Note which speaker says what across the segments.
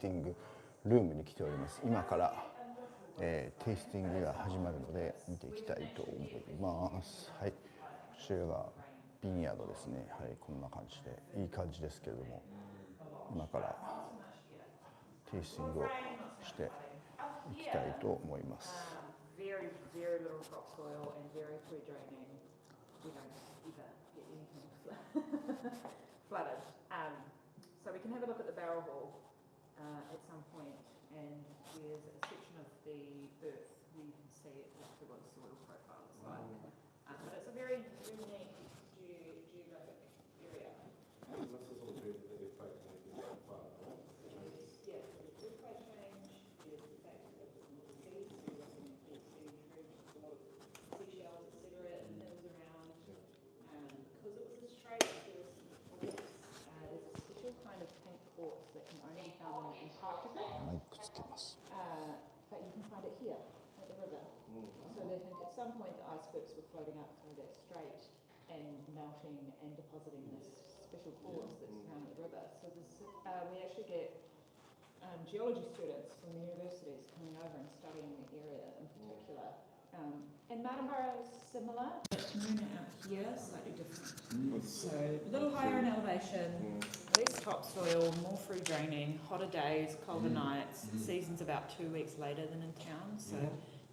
Speaker 1: ティングルームに来ております。今から、テイスティングが始まるので見ていきたいと思います。はい、こちらがビニヤードですね。はい、こんな感じでいい感じですけれども、今からテイスティングをしていきたいと思います。
Speaker 2: Very little topsoil and very free draining. We don't ever get anything flooded. So we can have a look at the barrel wall at some point, and there's a section of the earth where you can see exactly what the soil profile is like. But it's a very unique geographic area.
Speaker 3: And this is all due to the earthquake making it flood, right?
Speaker 2: Yeah, the earthquake change is the fact that it's in the sea, so you're looking at deep sea trees, a lot of seashells, etc., and hills around. Because it was a strait, there's a special kind of pink quartz that can only be found in Antarctica.
Speaker 1: マイクつけます。
Speaker 2: But you can find it here at the river. So they think at some point the icebergs were floating up through that strait and melting and depositing this special quartz that's around the river. So this, we actually get geology students from the universities coming over and studying the area in particular. And Martinborough is similar. Moona out here, slightly different. So a little higher in elevation, less topsoil, more free draining, hotter days, colder nights. The season's about 2 weeks later than in town, so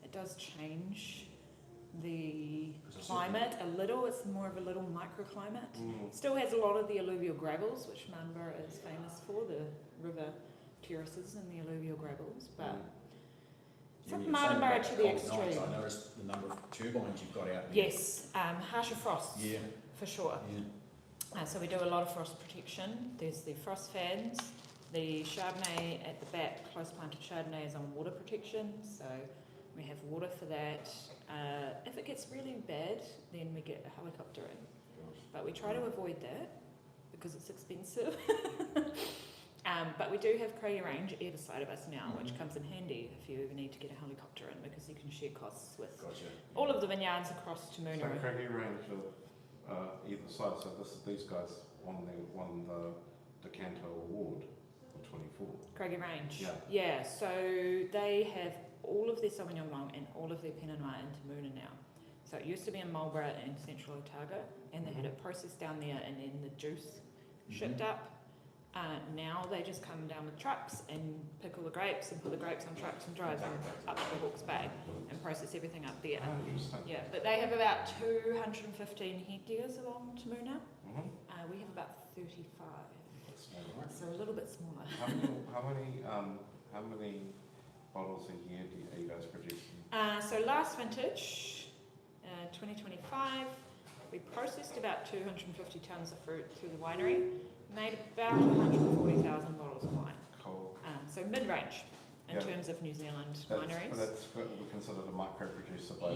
Speaker 2: it does change the climate a little. It's more of a little microclimate. Still has a lot of the alluvial gravels, which Martinborough is famous for, the river terraces and the alluvial gravels, but from Martinborough to the extreme.
Speaker 4: I noticed the number of turbines you've got out there.
Speaker 2: Yes, harsher frosts,
Speaker 4: Yeah.
Speaker 2: for sure.
Speaker 4: Yeah.
Speaker 2: So we do a lot of frost protection. There's the frost fans. The Chardonnay at the back, close planted Chardonnay, is on water protection, so we have water for that. If it gets really bad, then we get a helicopter in. But we try to avoid that because it's expensive. But we do have Craigie Range either side of us now, which comes in handy if you ever need to get a helicopter in, because you can share costs with all of the vineyards across to Moona.
Speaker 3: So Craigie Range of either side. So these guys won the Decanto Award for 24.
Speaker 2: Craigie Range.
Speaker 3: Yeah.
Speaker 2: Yeah. So they have all of their Sauvignon Blanc and all of their Pinot Noir into Moona now. So it used to be in Marlborough and Central Otago, and they had it processed down there, and then the juice shipped up. Now they just come down with trucks and pick all the grapes and put the grapes on trucks and drive them up to the Hawke's Bay and process everything up there.
Speaker 3: Oh, interesting.
Speaker 2: Yeah, but they have about 215 hectares along Tamuna. We have about 35, so a little bit smaller.
Speaker 3: How many bottles a year are you guys producing?
Speaker 2: So last vintage, 2025, we processed about 250 tonnes of fruit through the winery. Made about 140,000 bottles of wine.
Speaker 3: Cool.
Speaker 2: So mid-range in terms of New Zealand wineries.
Speaker 3: That's what we consider a micro-producer by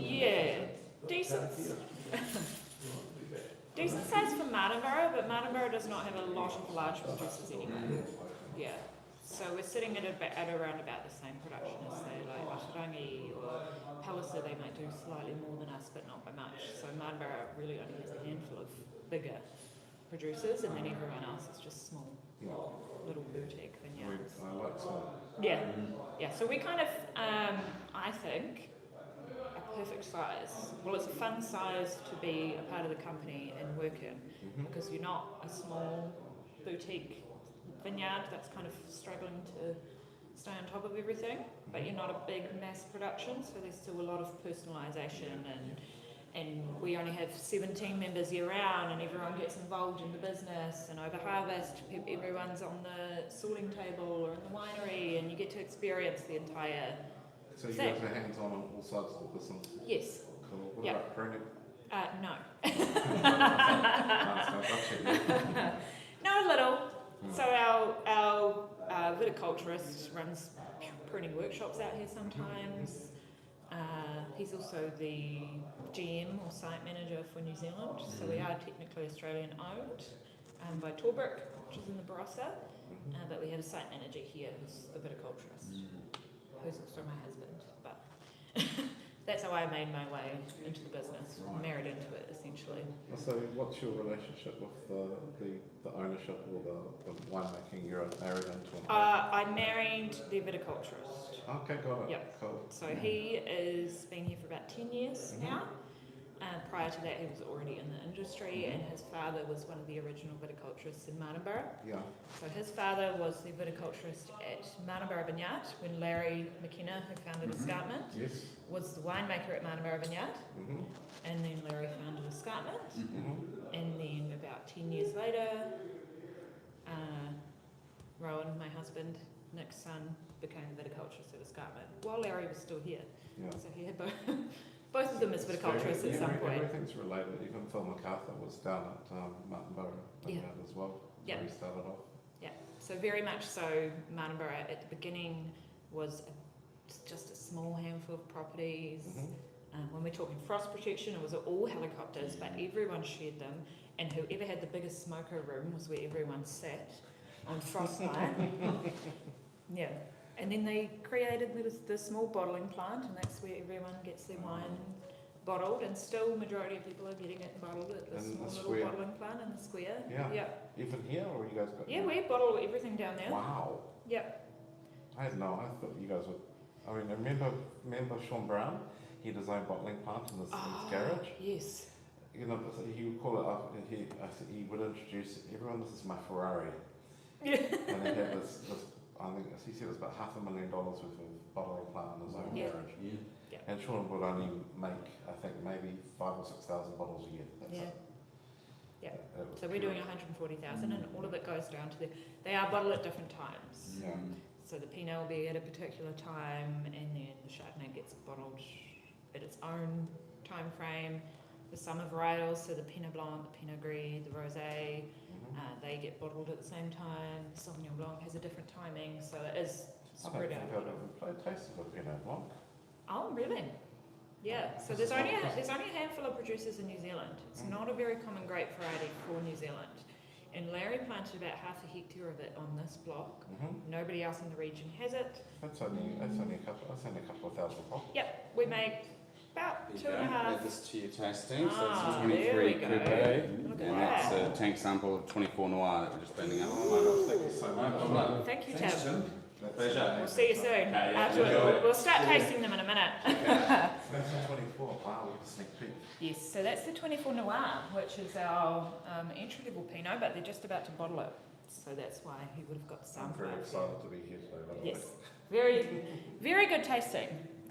Speaker 2: decent. Decent size for Martinborough, but Martinborough does not have a lot of large producers anymore. Yeah. So we're sitting at around about the same production as, say, like Otarangi or Palliser. They might do slightly more than us, but not by much. So Martinborough really only has a handful of bigger producers, and then everyone else is just small, little boutique vineyards.
Speaker 3: I like small.
Speaker 2: Yeah. So we kind of, I think, a perfect size. Well, it's a fun size to be a part of the company and work in, because you're not a small boutique vineyard that's kind of struggling to stay on top of everything, but you're not a big mass production, so there's still a lot of personalisation, and we only have 17 members year round, and everyone gets involved in the business, and over harvest everyone's on the sorting table or in the winery, and you get to experience the entire
Speaker 3: So you
Speaker 2: thing.
Speaker 3: guys are hands on all sides of the business?
Speaker 2: Yes.
Speaker 3: Cool. What about pruning?
Speaker 2: No.
Speaker 3: No,
Speaker 2: No, a little. So our viticulturist runs pruning workshops out here sometimes. He's also the GM or site manager for New Zealand, so we are technically Australian owned by Torbrick, which is in the Barossa, but we have a site manager here who's the viticulturist, who's also my husband. But that's how I made my way into the business,
Speaker 4: Right.
Speaker 2: married into it essentially.
Speaker 3: So what's your relationship with the ownership or the winemaking you're married into?
Speaker 2: I married the viticulturist.
Speaker 3: Okay, got it.
Speaker 2: Yep.
Speaker 3: Cool.
Speaker 2: So he has been here for about 10 years now. Prior to that, he was already in the industry, and his father was one of the original viticulturists in Martinborough.
Speaker 3: Yeah.
Speaker 2: So his father was the viticulturist at Martinborough Vineyard when Larry McKenna, who founded Escarpment,
Speaker 3: Yes.
Speaker 2: was the winemaker at Martinborough Vineyard.
Speaker 3: Mm-hmm.
Speaker 2: And then Larry founded Escarpment.
Speaker 3: Mm-hmm.
Speaker 2: And then about 10 years later, Rowan, my husband, Nick's son, became viticulturist at Escarpment while Larry was still here.
Speaker 3: Yeah.
Speaker 2: So he had both of them as viticulturists at some point.
Speaker 3: Everything's related. Even Phil MacArthur was down at Martinborough Vineyard as well.
Speaker 2: Yeah.
Speaker 3: Where he started off.
Speaker 2: Yeah, so very much so. Martinborough at the beginning was just a small handful of properties. When we're talking frost protection, it was all helicopters, but everyone shared them. And whoever had the biggest smoker room was where everyone sat on frost night. Yeah. And then they created the small bottling plant, and that's where everyone gets their wine bottled, and still majority of people are getting it bottled at the
Speaker 3: In
Speaker 2: small
Speaker 3: the
Speaker 2: little
Speaker 3: square.
Speaker 2: bottling plant in the square.
Speaker 3: Yeah.
Speaker 2: Yeah.
Speaker 3: Even here, or you guys got?
Speaker 2: Yeah, we bottle everything down there.
Speaker 3: Wow.
Speaker 2: Yep.
Speaker 3: I had no. I thought you guys would. I mean, remember Sean Brown? He had his own bottling plant in his garage.
Speaker 2: Yes.
Speaker 3: You know, so he would call it up. He would introduce everyone. This is my Ferrari.
Speaker 2: Yeah.
Speaker 3: And he had this. I think he said it was about $500,000 worth of bottling plant in his own
Speaker 2: Yeah.
Speaker 3: garage.
Speaker 4: Yeah.
Speaker 3: And Sean would only make, I think, maybe 5,000 or 6,000 bottles a year. That's
Speaker 2: Yeah.
Speaker 3: it.
Speaker 2: Yeah.
Speaker 3: It was
Speaker 2: So we're doing 140,000, and all of it goes down to they are bottled at different times.
Speaker 3: Yeah.
Speaker 2: So the Pinot will be at a particular time, and then the Chardonnay gets bottled at its own time frame. The summer varietals, so the Pinot Blanc, the Pinot Gris, the Rosé, they get bottled at the same time. Sauvignon Blanc has a different timing, so it is
Speaker 3: I don't
Speaker 2: spread
Speaker 3: think
Speaker 2: out.
Speaker 3: I've ever played tasted with Pinot Blanc.
Speaker 2: Oh, really? Yeah. So there's only a handful of producers in New Zealand. It's not a very common grape variety for New Zealand. And Larry planted about half a hectare of it on this block. Nobody else in the region has it.
Speaker 3: That's only a couple of thousand bottles.
Speaker 2: Yep, we make about
Speaker 5: There you
Speaker 2: 2.5.
Speaker 5: go. Add this to your tasting. So
Speaker 2: Ah,
Speaker 5: it's a
Speaker 2: there
Speaker 5: 23
Speaker 2: we go.
Speaker 5: coupe,
Speaker 2: Look at
Speaker 5: and
Speaker 2: that.
Speaker 5: that's a tank sample of 24 Noir that we're just blending up.
Speaker 3: Oh my gosh, thank you so much.
Speaker 2: Thank you,
Speaker 4: Thanks,
Speaker 2: Tim.
Speaker 4: Tim.
Speaker 5: Pleasure.
Speaker 2: We'll see you soon.
Speaker 5: yeah.
Speaker 2: We'll start tasting them in a minute.
Speaker 3: That's a 24. Wow, sneak peek.
Speaker 2: Yes, so that's the 24 Noir, which is our entry-level Pinot, but they're just about to bottle it. So that's why he would have got the
Speaker 3: I'm
Speaker 2: sample.
Speaker 3: very
Speaker 2: out
Speaker 3: excited to be here today. by the way.
Speaker 2: Yes, very, very good tasting.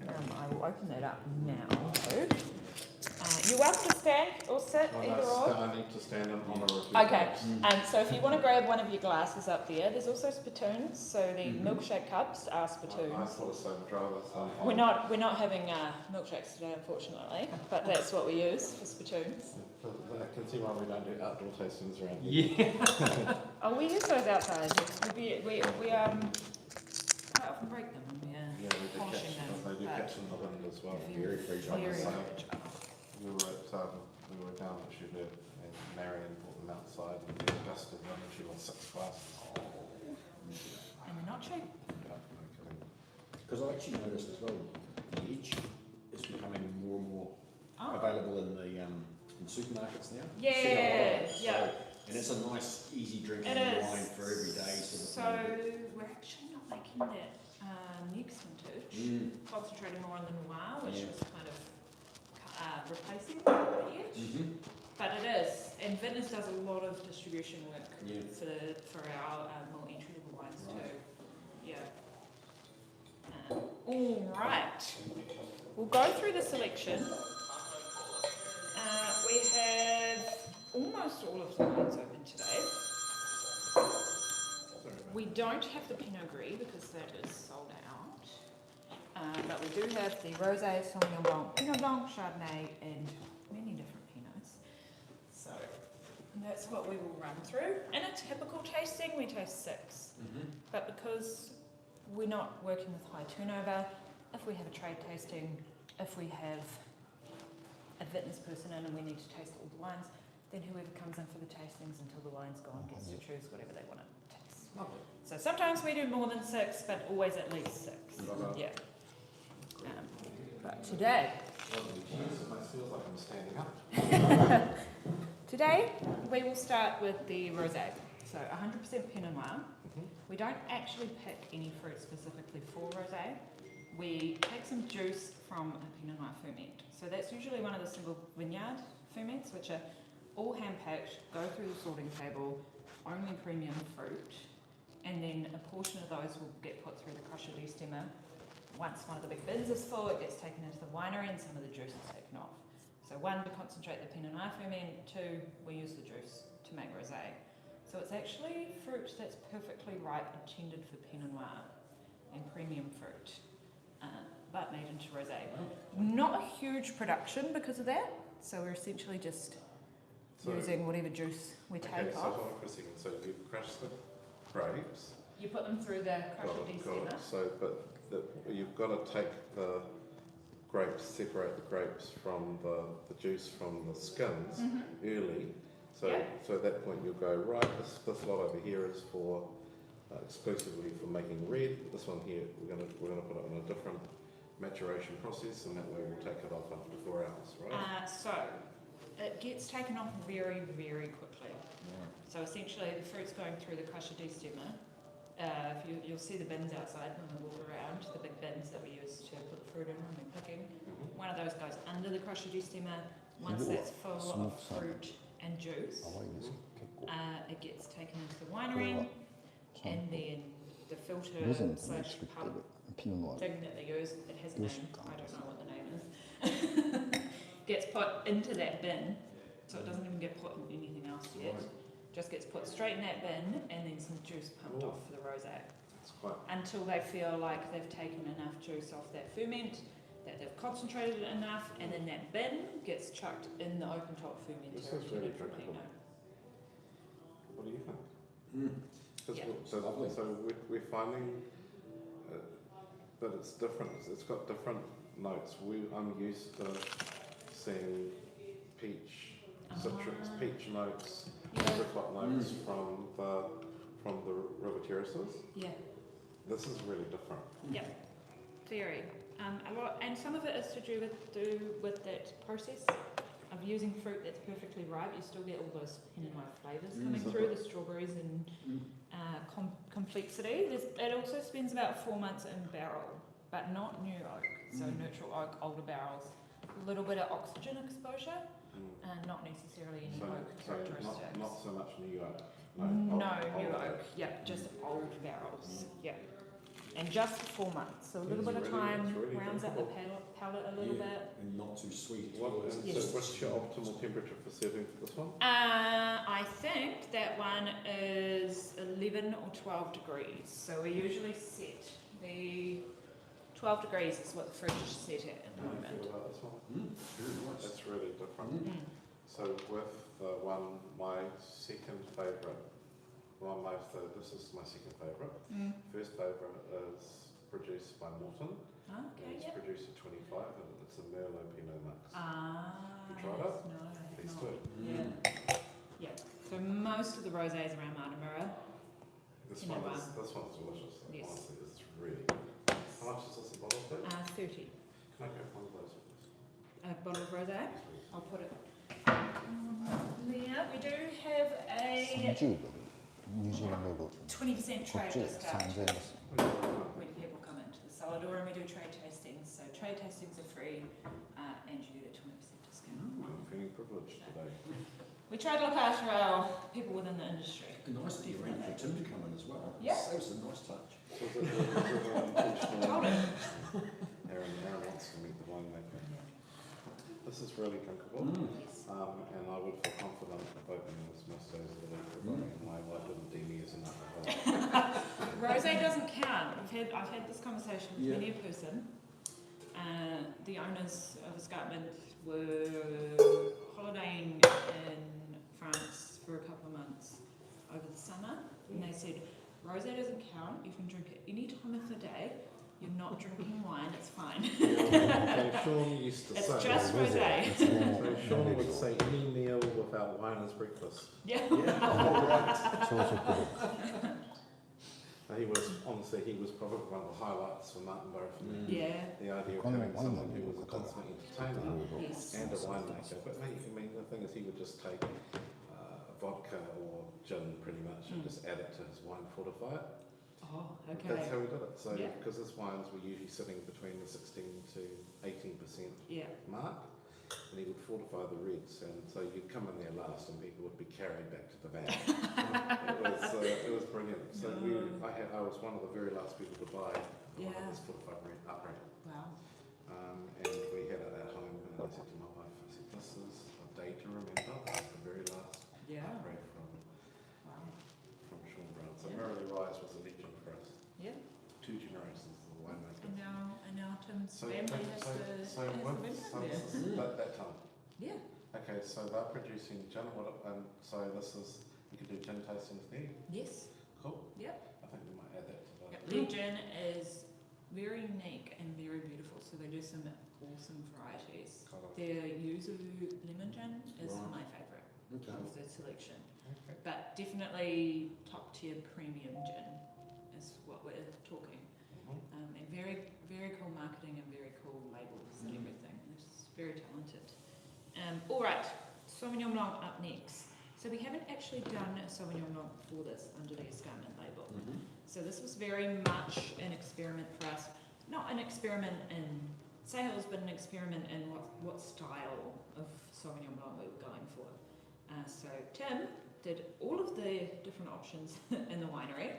Speaker 2: I will open that up now. You're welcome to stand or sit,
Speaker 3: Well,
Speaker 2: either or.
Speaker 3: I need to stand in honour of you.
Speaker 2: Okay, so if you want to grab one of your glasses up there, there's also spittoons. So the milkshake cups are
Speaker 3: I
Speaker 2: spittoons.
Speaker 3: thought so, driver.
Speaker 2: We're not having milkshakes today, unfortunately, but that's what we use for spittoons.
Speaker 3: I can see why we don't do outdoor tastings around here.
Speaker 5: Yeah.
Speaker 2: Oh, we use those outside. We quite often break them when we're
Speaker 3: Yeah, we do
Speaker 2: polishing
Speaker 3: catch,
Speaker 2: them.
Speaker 3: they do
Speaker 2: but
Speaker 3: catch in the wind as well.
Speaker 5: Very fragile.
Speaker 2: very
Speaker 3: So,
Speaker 2: fragile.
Speaker 3: we were down at Shubert and Marion brought them outside and they gusted them and she lost 6 glasses.
Speaker 2: And they're not cheap.
Speaker 3: Yeah, no kidding.
Speaker 4: Because I actually noticed as well, the edge is becoming more and more
Speaker 2: Oh.
Speaker 4: available in the in supermarkets now.
Speaker 2: Yeah,
Speaker 4: See a lot of it.
Speaker 2: yeah.
Speaker 4: So, and it's a nice, easy drinking
Speaker 2: It is.
Speaker 4: wine for every day.
Speaker 2: So
Speaker 4: Sort of thing.
Speaker 2: we're actually not making that next vintage. Concentrating more on the Noir, which
Speaker 4: Yeah.
Speaker 2: was kind of replacing the edge. But it is, and Vintners does a lot of distribution work
Speaker 4: Yeah.
Speaker 2: for our more entry-level wines
Speaker 4: Right.
Speaker 2: too. Yeah. All right. We'll go through the selection. We have almost all of the wines open today. We don't have the Pinot Gris because that is sold out. But we do have the Rosé, Sauvignon Blanc, Pinot Blanc, Chardonnay, and many different Pinots. So that's what we will run through. In a typical tasting, we taste 6. But because we're not working with high turnover, if we have a trade tasting, if we have a Vintners person in and we need to taste all the wines, then whoever comes in for the tastings until the wine's gone gets to choose whatever they want to taste.
Speaker 4: Lovely.
Speaker 2: So sometimes we do more than 6, but always at least 6.
Speaker 3: Right.
Speaker 2: Yeah. But today
Speaker 3: It feels like I'm standing up.
Speaker 2: Today, we will start with the rosé. So 100% Pinot Noir. We don't actually pick any fruit specifically for rosé. We take some juice from a Pinot Noir ferment. So that's usually one of the single vineyard ferments, which are all hand-picked, go through the sorting table, only premium fruit, and then a portion of those will get put through the crusher destemmer. Once one of the big bins is full, it gets taken into the winery and some of the juice is taken off. So one, to concentrate the Pinot Noir ferment, two, we use the juice to make rosé. So it's actually fruit that's perfectly ripe, intended for Pinot Noir and premium fruit, but made into rosé. Not a huge production because of that, so we're essentially just using whatever juice we take off.
Speaker 3: So hold on for a second. So you crush the grapes.
Speaker 2: You put them through the crusher destemmer.
Speaker 3: So, but you've got to take the grapes, separate the grapes from the juice from the skins early. So, so at that point you'll go, right, this lot over here is for exclusively for making red. This one here, we're gonna put it on a different maturation process, and that way we'll take it off after 4 hours, right?
Speaker 2: So it gets taken off very, very quickly. So essentially the fruit's going through the crusher destemmer. You'll see the bins outside when we walk around, the big bins that we use to put the fruit in when we're picking. One of those goes under the crusher destemmer. Once that's full of fruit and juice, it gets taken into the winery, and then the filter slash pump thing that they use, it has a name, I don't know what the name is, gets put into that bin, so it doesn't even get put in anything else yet. Just gets put straight in that bin, and then some juice pumped off for the rosé. Until they feel like they've taken enough juice off that ferment, that they've concentrated it enough, and then that bin gets chucked in the open top fermenter.
Speaker 3: This is really drinkable. What do you think? So we're finding that it's different. It's got different notes. I'm used to seeing peach, citrus, peach notes, apricot notes from the river terraces.
Speaker 2: Yeah.
Speaker 3: This is really different.
Speaker 2: Yep. Very. A lot, and some of it is to do with that process of using fruit that's perfectly ripe. You still get all those Pinot Noir flavours coming through, the strawberries and complexity. It also spends about 4 months in barrel, but not new oak. So neutral oak, older barrels, a little bit of oxygen exposure, and not necessarily any oak characteristics.
Speaker 3: Not so much new oak.
Speaker 2: No, new oak. Yep, just old barrels. Yep. And just for 4 months, so a little bit of time, rounds up the palate a little bit.
Speaker 4: And not too sweet.
Speaker 3: So what's your optimal temperature for serving for this one?
Speaker 2: I think that one is 11 or 12 degrees. So we usually set the 12 degrees is what the fridge is set at the moment.
Speaker 3: How do you feel about this one?
Speaker 4: Very nice.
Speaker 3: That's really different. So with the one, my second favourite, this is my second favourite. First favourite is produced by Morton. It's produced at 25, and it's a Merlot Pinot Mix. You tried it?
Speaker 2: No.
Speaker 3: Please do.
Speaker 2: Yeah. So most of the rosés around Martimura.
Speaker 3: This one's delicious.
Speaker 2: Yes.
Speaker 3: Honestly, it's really good. How much is this a bottle, please?
Speaker 2: 30.
Speaker 3: Can I go one of those, please?
Speaker 2: A bottle of rosé. I'll put it there. We do have a
Speaker 1: ニュージーランド語
Speaker 2: 20%
Speaker 1: こ
Speaker 2: trade
Speaker 1: っち
Speaker 2: discount
Speaker 1: 3000円です
Speaker 2: when people come into the Salador, and we do trade tastings. So trade tastings are free, and you get a 20% discount.
Speaker 3: I'm feeling privileged today.
Speaker 2: We try to look after our people within the industry.
Speaker 4: Nice that you're ready for Tim to come in as well.
Speaker 2: Yeah.
Speaker 4: So it's a nice touch.
Speaker 3: Was it an intentional?
Speaker 2: Told him.
Speaker 3: Aaron wants to meet the winemaker. This is really drinkable, and I would feel confident of opening this most days of the week, providing my wife didn't deem me as an alcoholic.
Speaker 2: Rosé doesn't count. I've had this conversation with many a person. The owners of escarpment were holidaying in France for a couple of months over the summer, and they said, rosé doesn't count. You can drink it any time of the day. You're not drinking wine, it's fine.
Speaker 3: So Sean used to
Speaker 2: It's
Speaker 3: say,
Speaker 2: just rosé.
Speaker 3: so Sean would say any meal without wine is breakfast.
Speaker 2: Yeah.
Speaker 1: 朝食
Speaker 3: He was, honestly, he was probably one of the highlights for Martinborough for me.
Speaker 2: Yeah.
Speaker 3: The idea of having someone who was a consummate entertainer and a winemaker. But I mean, the thing is, he would just take vodka or gin pretty much and just add it to his wine, fortify it.
Speaker 2: Oh, okay.
Speaker 3: That's how we did it. So,
Speaker 2: Yeah.
Speaker 3: because his wines were usually sitting between the 16 to 18% mark, and he would fortify the reds, and so you'd come in there last, and people would be carried back to the van. It was brilliant. So I was one of the very last people to buy one of this fortified red upright.
Speaker 2: Wow.
Speaker 3: And we had it at home, and I said to my wife, I said, this is a day to remember. This is the very last upright from Sean Brown. So Merrily Rise was a legend for us.
Speaker 2: Yeah.
Speaker 3: 2 generations of the winemakers.
Speaker 2: And now Tim's
Speaker 3: So,
Speaker 2: family has
Speaker 3: that time.
Speaker 2: Yeah.
Speaker 3: Okay, so they're producing gin. So this is, you can do gin tastings there.
Speaker 2: Yes.
Speaker 3: Cool.
Speaker 2: Yep.
Speaker 3: I think we might add that to the.
Speaker 2: Their gin is very unique and very beautiful, so they do some awesome varieties. Their yuzu lemon gin is my favourite of the selection.
Speaker 3: Okay.
Speaker 2: But definitely top tier premium gin is what we're talking. And very, very cool marketing and very cool labels and everything. It's very talented. All right, Sauvignon Blanc up next. So we haven't actually done a Sauvignon Blanc for this under the escarpment label. So this was very much an experiment for us. Not an experiment in sales, but an experiment in what style of Sauvignon Blanc we were going for. So Tim did all of the different options in the winery.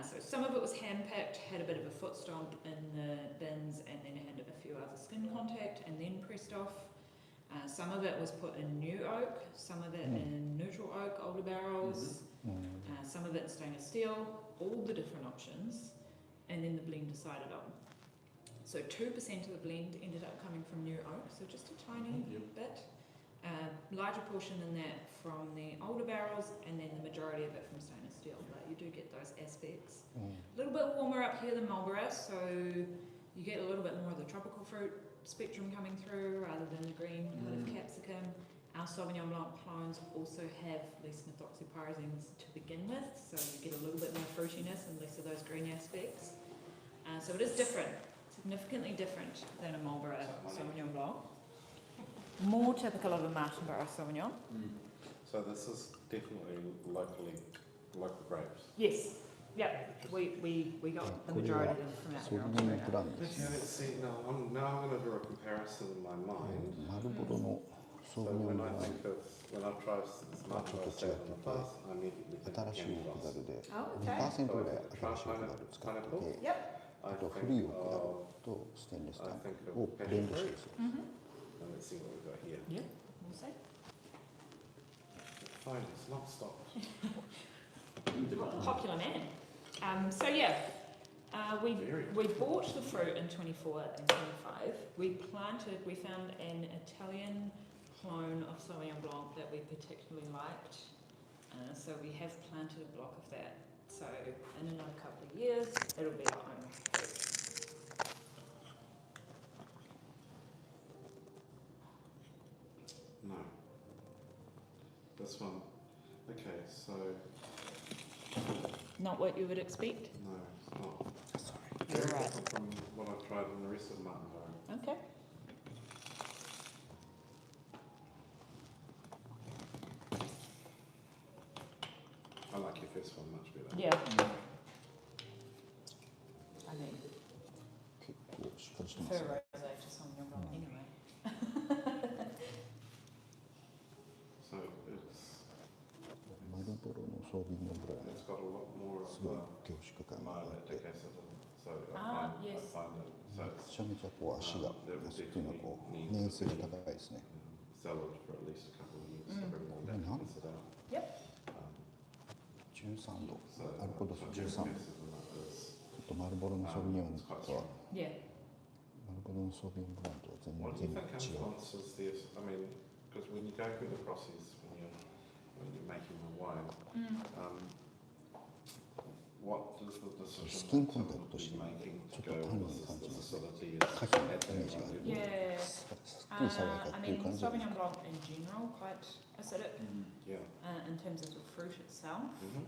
Speaker 2: So some of it was hand-picked, had a bit of a foot stomp in the bins, and then had a few other skin contact, and then pressed off. Some of it was put in new oak, some of it in neutral oak, older barrels, some of it in stainless steel, all the different options, and then the blend decided on. So 2% of the blend ended up coming from new oak, so just a tiny bit. Larger portion than that from the older barrels, and then the majority of it from stainless steel, but you do get those aspects. A little bit warmer up here than Marlborough, so you get a little bit more of the tropical fruit spectrum coming through rather than the green kind of capsicum. Our Sauvignon Blanc clones also have less methoxypyrazines to begin with, so you get a little bit more fruitiness and less of those green aspects. So it is different, significantly different than a Marlborough Sauvignon Blanc. More typical of a Martinborough Sauvignon.
Speaker 3: So this is definitely local grapes.
Speaker 2: Yes. Yeah, we got the majority of them from out here.
Speaker 1: ソービニョンブランドです
Speaker 3: Okay, let's see. Now I'm going to do a comparison in my mind.
Speaker 1: マルボロのソ
Speaker 3: So
Speaker 1: ービニョン
Speaker 3: when
Speaker 1: ブラ
Speaker 3: I
Speaker 1: ン
Speaker 3: think of when I've tried this Martinborough Sauvignon in the past, I immediately think
Speaker 1: ド
Speaker 3: of
Speaker 1: 新しいオークダ
Speaker 3: Candy
Speaker 1: ルで
Speaker 2: Oh, okay.
Speaker 1: 2% ぐらい新しいオークダルを使ってて
Speaker 2: Yep.
Speaker 1: あ
Speaker 3: I
Speaker 1: と
Speaker 3: think
Speaker 1: 古いオークダル
Speaker 3: of,
Speaker 1: とステンレスタ
Speaker 3: I
Speaker 1: ン
Speaker 3: think
Speaker 1: を
Speaker 3: of
Speaker 1: ブレン
Speaker 3: passion
Speaker 1: ドして
Speaker 3: fruit.
Speaker 1: ですよ
Speaker 3: And let's see what we've got here.
Speaker 2: Yeah, we'll see.
Speaker 3: Fine, it's not stopped.
Speaker 2: Popular man. So yeah, we bought the fruit in 24 and 25. We found an Italian clone of Sauvignon Blanc that we particularly liked. So we have planted a block of that. So in another couple of years, it'll be our own fruit.
Speaker 3: No. This one. Okay, so
Speaker 2: Not what you would expect.
Speaker 3: no, it's not.
Speaker 1: Sorry.
Speaker 2: You're
Speaker 3: Very
Speaker 2: right.
Speaker 3: different from what I've tried in the rest of Martinborough.
Speaker 2: Okay.
Speaker 3: I like your first one much better.
Speaker 2: Yeah. I mean,
Speaker 1: 結構しっかりしてま
Speaker 2: prefer
Speaker 1: すね
Speaker 2: rosé to Sauvignon Blanc anyway.
Speaker 3: So it's
Speaker 1: マルボロのソービニョンブランド
Speaker 3: it's got a lot more
Speaker 1: す
Speaker 3: of
Speaker 1: ごい
Speaker 3: the
Speaker 1: 凝縮感があ
Speaker 3: mild
Speaker 1: って
Speaker 3: indicacism. So
Speaker 2: Ah,
Speaker 3: I
Speaker 2: yes.
Speaker 3: find it so
Speaker 1: め
Speaker 3: it's
Speaker 1: ちゃめちゃこう足がっていうのがこう粘性が高いですね
Speaker 3: selled for at least a couple of years to bring all that
Speaker 1: Mm.
Speaker 3: acid out.
Speaker 2: Yep.
Speaker 1: 13度
Speaker 3: So
Speaker 1: アルコール度数13度ち
Speaker 3: indicacism is
Speaker 1: ょっとマルボロのソービニョン
Speaker 3: it's quite
Speaker 1: とは
Speaker 3: strong.
Speaker 2: Yeah.
Speaker 1: マルボロのソービニョンブランドは
Speaker 3: What do you
Speaker 1: 全
Speaker 3: think
Speaker 1: 然違う
Speaker 3: influences this? I mean, because when you go through the process when you're making the wine, what does the decision
Speaker 1: スキンコンタク
Speaker 3: someone
Speaker 1: ト
Speaker 3: be
Speaker 1: して
Speaker 3: making
Speaker 1: ちょ
Speaker 3: to
Speaker 1: っと
Speaker 3: go
Speaker 1: 単に
Speaker 3: this
Speaker 1: 感
Speaker 3: is
Speaker 1: じ
Speaker 3: the
Speaker 1: ます
Speaker 3: facility is
Speaker 1: 可否な
Speaker 3: at
Speaker 1: イメージがあ
Speaker 3: that
Speaker 1: る
Speaker 3: level?
Speaker 2: Yeah.
Speaker 1: さっくり爽やか
Speaker 2: I
Speaker 1: っていう
Speaker 2: mean,
Speaker 1: 感じで
Speaker 2: Sauvignon Blanc in general quite acidic
Speaker 3: Yeah.
Speaker 2: in terms of the fruit itself.
Speaker 3: Mm-hmm.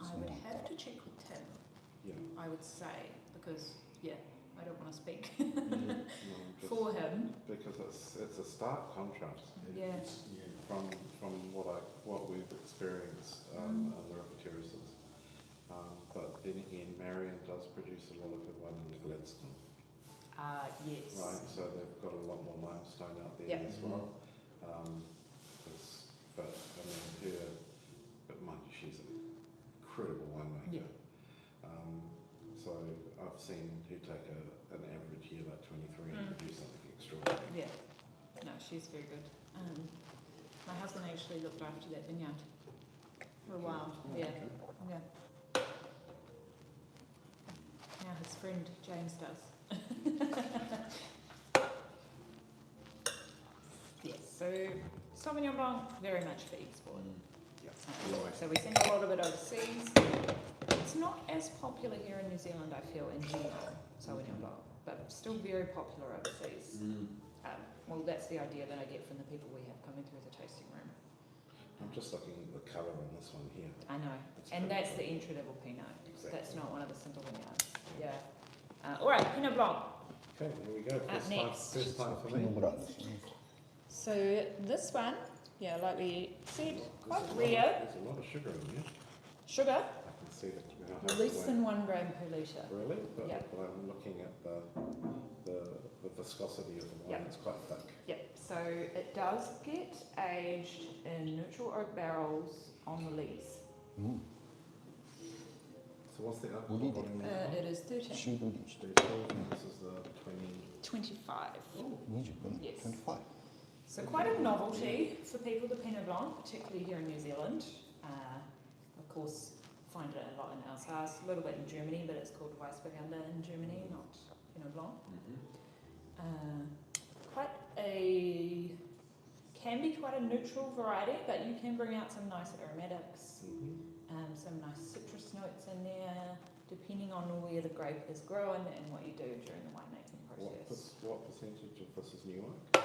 Speaker 2: I would have to check with Tim,
Speaker 3: Yeah.
Speaker 2: I would say, because, yeah, I don't want to speak
Speaker 3: No, just
Speaker 2: for him.
Speaker 3: because it's a stark contrast
Speaker 2: Yeah.
Speaker 3: from what we've experienced in the repetitions. But then again, Marion does produce a lot of good wine in Gladstone,
Speaker 2: Yes.
Speaker 3: right? So they've got a lot more limestone out there
Speaker 2: Yep.
Speaker 3: as well. But I mean, but mind you, she's an incredible winemaker. So I've seen her take an average year like 23 and produce something extraordinary.
Speaker 2: Yeah. No, she's very good. My husband actually looked after that vineyard for a while.
Speaker 3: Oh,
Speaker 2: Yeah.
Speaker 3: okay.
Speaker 2: Yeah. Now his friend James does. Yes, so Sauvignon Blanc, very much for export. So we send a lot of it overseas. It's not as popular here in New Zealand, I feel, in general, Sauvignon Blanc, but still very popular overseas. Well, that's the idea that I get from the people we have coming through the tasting room.
Speaker 3: I'm just looking at the colour on this one here.
Speaker 2: I know,
Speaker 3: It's
Speaker 2: and
Speaker 3: pretty
Speaker 2: that's the
Speaker 3: cool.
Speaker 2: entry level Pinot.
Speaker 3: Exactly.
Speaker 2: That's not one of the simple vineyards. Yeah. All right, Pinot Blanc.
Speaker 3: Okay, here we go.
Speaker 2: next.
Speaker 3: First time for
Speaker 1: Pinot
Speaker 3: me.
Speaker 1: Grigio.
Speaker 2: So this one, yeah, like we said, quite
Speaker 3: There's
Speaker 2: rare.
Speaker 3: a lot of sugar in there.
Speaker 2: Sugar,
Speaker 3: I can see that.
Speaker 2: less than 1 gram per litre.
Speaker 3: Really? But,
Speaker 2: Yeah.
Speaker 3: but I'm looking at the viscosity of the wine.
Speaker 2: Yeah.
Speaker 3: It's quite thick.
Speaker 2: Yep, so it does get aged in neutral oak barrels on the lees.
Speaker 3: So what's the
Speaker 1: Would
Speaker 3: alcohol
Speaker 1: you-
Speaker 3: volume now?
Speaker 2: It is 13.
Speaker 1: 15リッチ。
Speaker 3: This is the 20.
Speaker 2: 25.
Speaker 1: 25
Speaker 2: Yes.
Speaker 1: 25
Speaker 2: So quite a novelty for people, the Pinot Blanc, particularly here in New Zealand. Of course, find it a lot in Alsace, a little bit in Germany, but it's called Weissburgunder in Germany, not Pinot Blanc. Can be quite a neutral variety, but you can bring out some nice aromatics, some nice citrus notes in there, depending on where the grape is growing and what you do during the winemaking process.
Speaker 3: What percentage of this is new oak?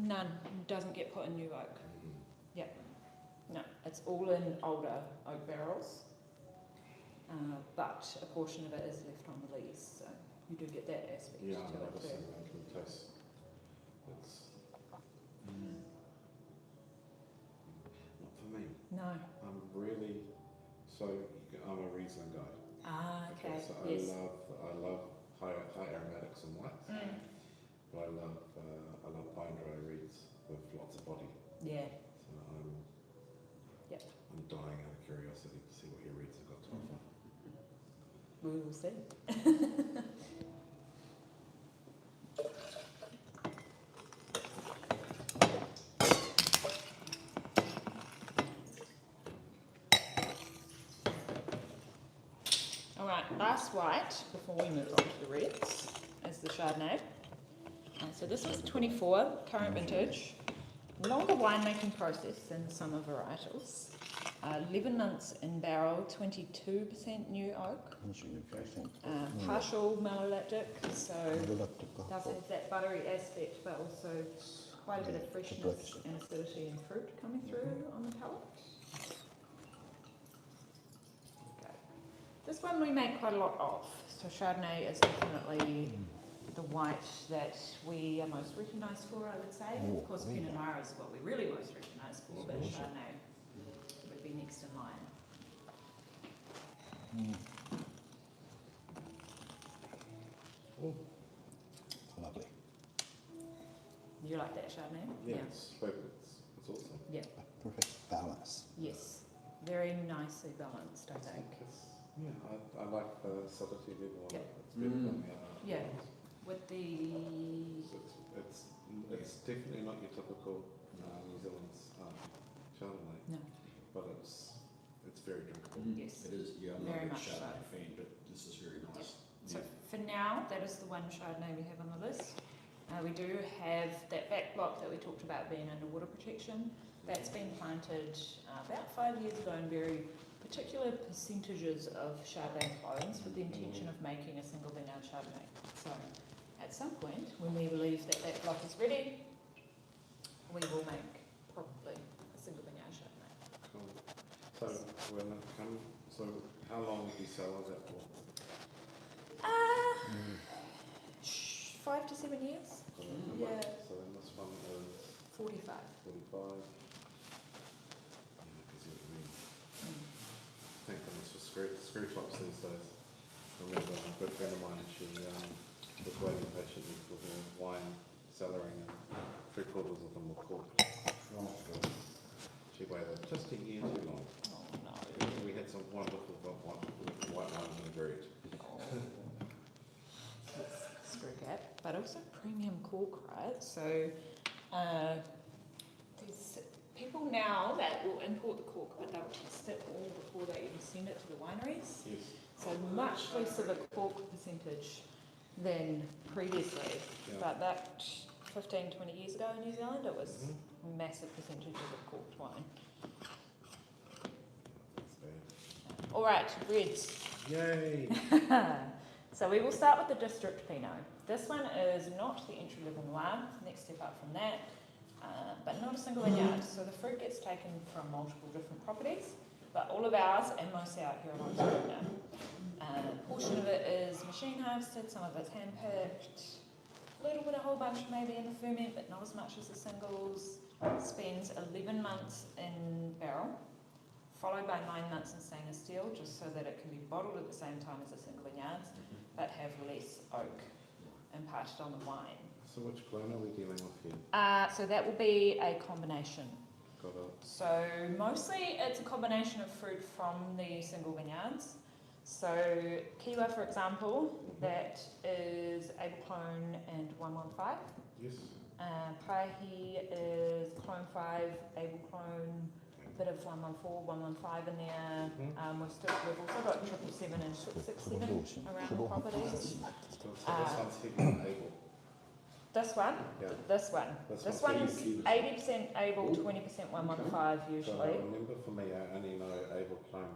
Speaker 2: None, doesn't get put in new oak. No, it's all in older oak barrels, but a portion of it is left on the lees, so you do get that aspect
Speaker 3: Yeah,
Speaker 2: to
Speaker 3: I'm
Speaker 2: it
Speaker 3: noticing.
Speaker 2: too.
Speaker 3: I can taste. It's not for me.
Speaker 2: No.
Speaker 3: I'm a Riesling guy.
Speaker 2: Okay,
Speaker 3: So
Speaker 2: yes.
Speaker 3: I love high aromatics and whites, but I love vine dry reeds with lots of body.
Speaker 2: Yeah.
Speaker 3: So I'm dying out of curiosity to see what your reeds have got to offer.
Speaker 2: We will see. All right, last white before we move on to the reds is the Chardonnay. So this was 24, current vintage. Longer winemaking process than summer varietals. 11 months in barrel, 22% new oak.
Speaker 1: 22%.
Speaker 2: Partial malolactic, so
Speaker 1: ブラックか
Speaker 2: does have that buttery aspect, but also quite a bit of freshness and acidity and fruit coming through on the palate. Okay. This one we make quite a lot of. So Chardonnay is definitely the white that we are most recognised for, I would say. Of course, Pinot Noir is what we're really most recognised for, but Chardonnay would be next in line.
Speaker 1: Lovely.
Speaker 2: You like that Chardonnay?
Speaker 3: Yeah, it's awesome.
Speaker 2: Yeah.
Speaker 1: Perfect balance.
Speaker 2: Yes. Very nicely balanced, I think.
Speaker 3: I like the acidity level.
Speaker 2: Yep.
Speaker 3: It's better than the other.
Speaker 2: Yeah. With the
Speaker 3: It's definitely not your typical New Zealand Chardonnay.
Speaker 2: No.
Speaker 3: But it's very drinkable.
Speaker 2: Yes.
Speaker 4: It is, yeah, I'm
Speaker 2: Very
Speaker 4: not a
Speaker 2: much
Speaker 4: big
Speaker 2: so.
Speaker 4: Chardonnay fan, but this is very nice.
Speaker 2: So for now, that is the one Chardonnay we have on the list. We do have that back block that we talked about being under water protection. That's been planted about 5 years ago in very particular percentages of Chardonnay clones with the intention of making a single vineyard Chardonnay. So at some point, when we believe that that block is ready, we will make probably a single vineyard Chardonnay.
Speaker 3: Cool. So when it come, so how long did you sell that for?
Speaker 2: 5 to 7 years. Yeah.
Speaker 3: So then this one is
Speaker 2: 45.
Speaker 3: 45. Thank goodness for screw tops these days. I remember a good friend of mine, she was waiting patiently for her wine cellaring and 3/4 of them were corked. She waited just a year too long.
Speaker 2: Oh no.
Speaker 3: We had some wonderful white wines in Great.
Speaker 2: Screw cap, but also premium cork, right? So there's people now that will import the cork, but they'll test it all before they even send it to the wineries.
Speaker 3: Yes.
Speaker 2: So much less of a cork percentage than previously.
Speaker 3: Yeah.
Speaker 2: But that 15, 20 years ago in New Zealand, it was a massive percentage of the corked wine. All right, reds.
Speaker 3: Yay!
Speaker 2: So we will start with the district Pinot. This one is not the entry level noir, next step up from that, but not a single vineyard. So the fruit gets taken from multiple different properties, but all of ours and mostly out here in Australia. A portion of it is machine harvested, some of it's hand picked, a little bit, a whole bunch maybe in the ferment, but not as much as the singles. Spends 11 months in barrel, followed by 9 months in stainless steel, just so that it can be bottled at the same time as the single vineyards, but have less oak imparted on the wine.
Speaker 3: So which clone are we dealing with here?
Speaker 2: So that will be a combination.
Speaker 3: Got it.
Speaker 2: So mostly it's a combination of fruit from the single vineyards. So Kiwa, for example, that is Able Clone and 115.
Speaker 3: Yes.
Speaker 2: Prahi is Clone 5, Able Clone, bit of 114, 115 in there. We've also got 777 and 667 around the properties.
Speaker 3: So this one's heavy able.
Speaker 2: This one?
Speaker 3: Yeah.
Speaker 2: This one. This one's 80% Able, 20% 115
Speaker 3: So I
Speaker 2: usually.
Speaker 3: remember for me, I only know able clone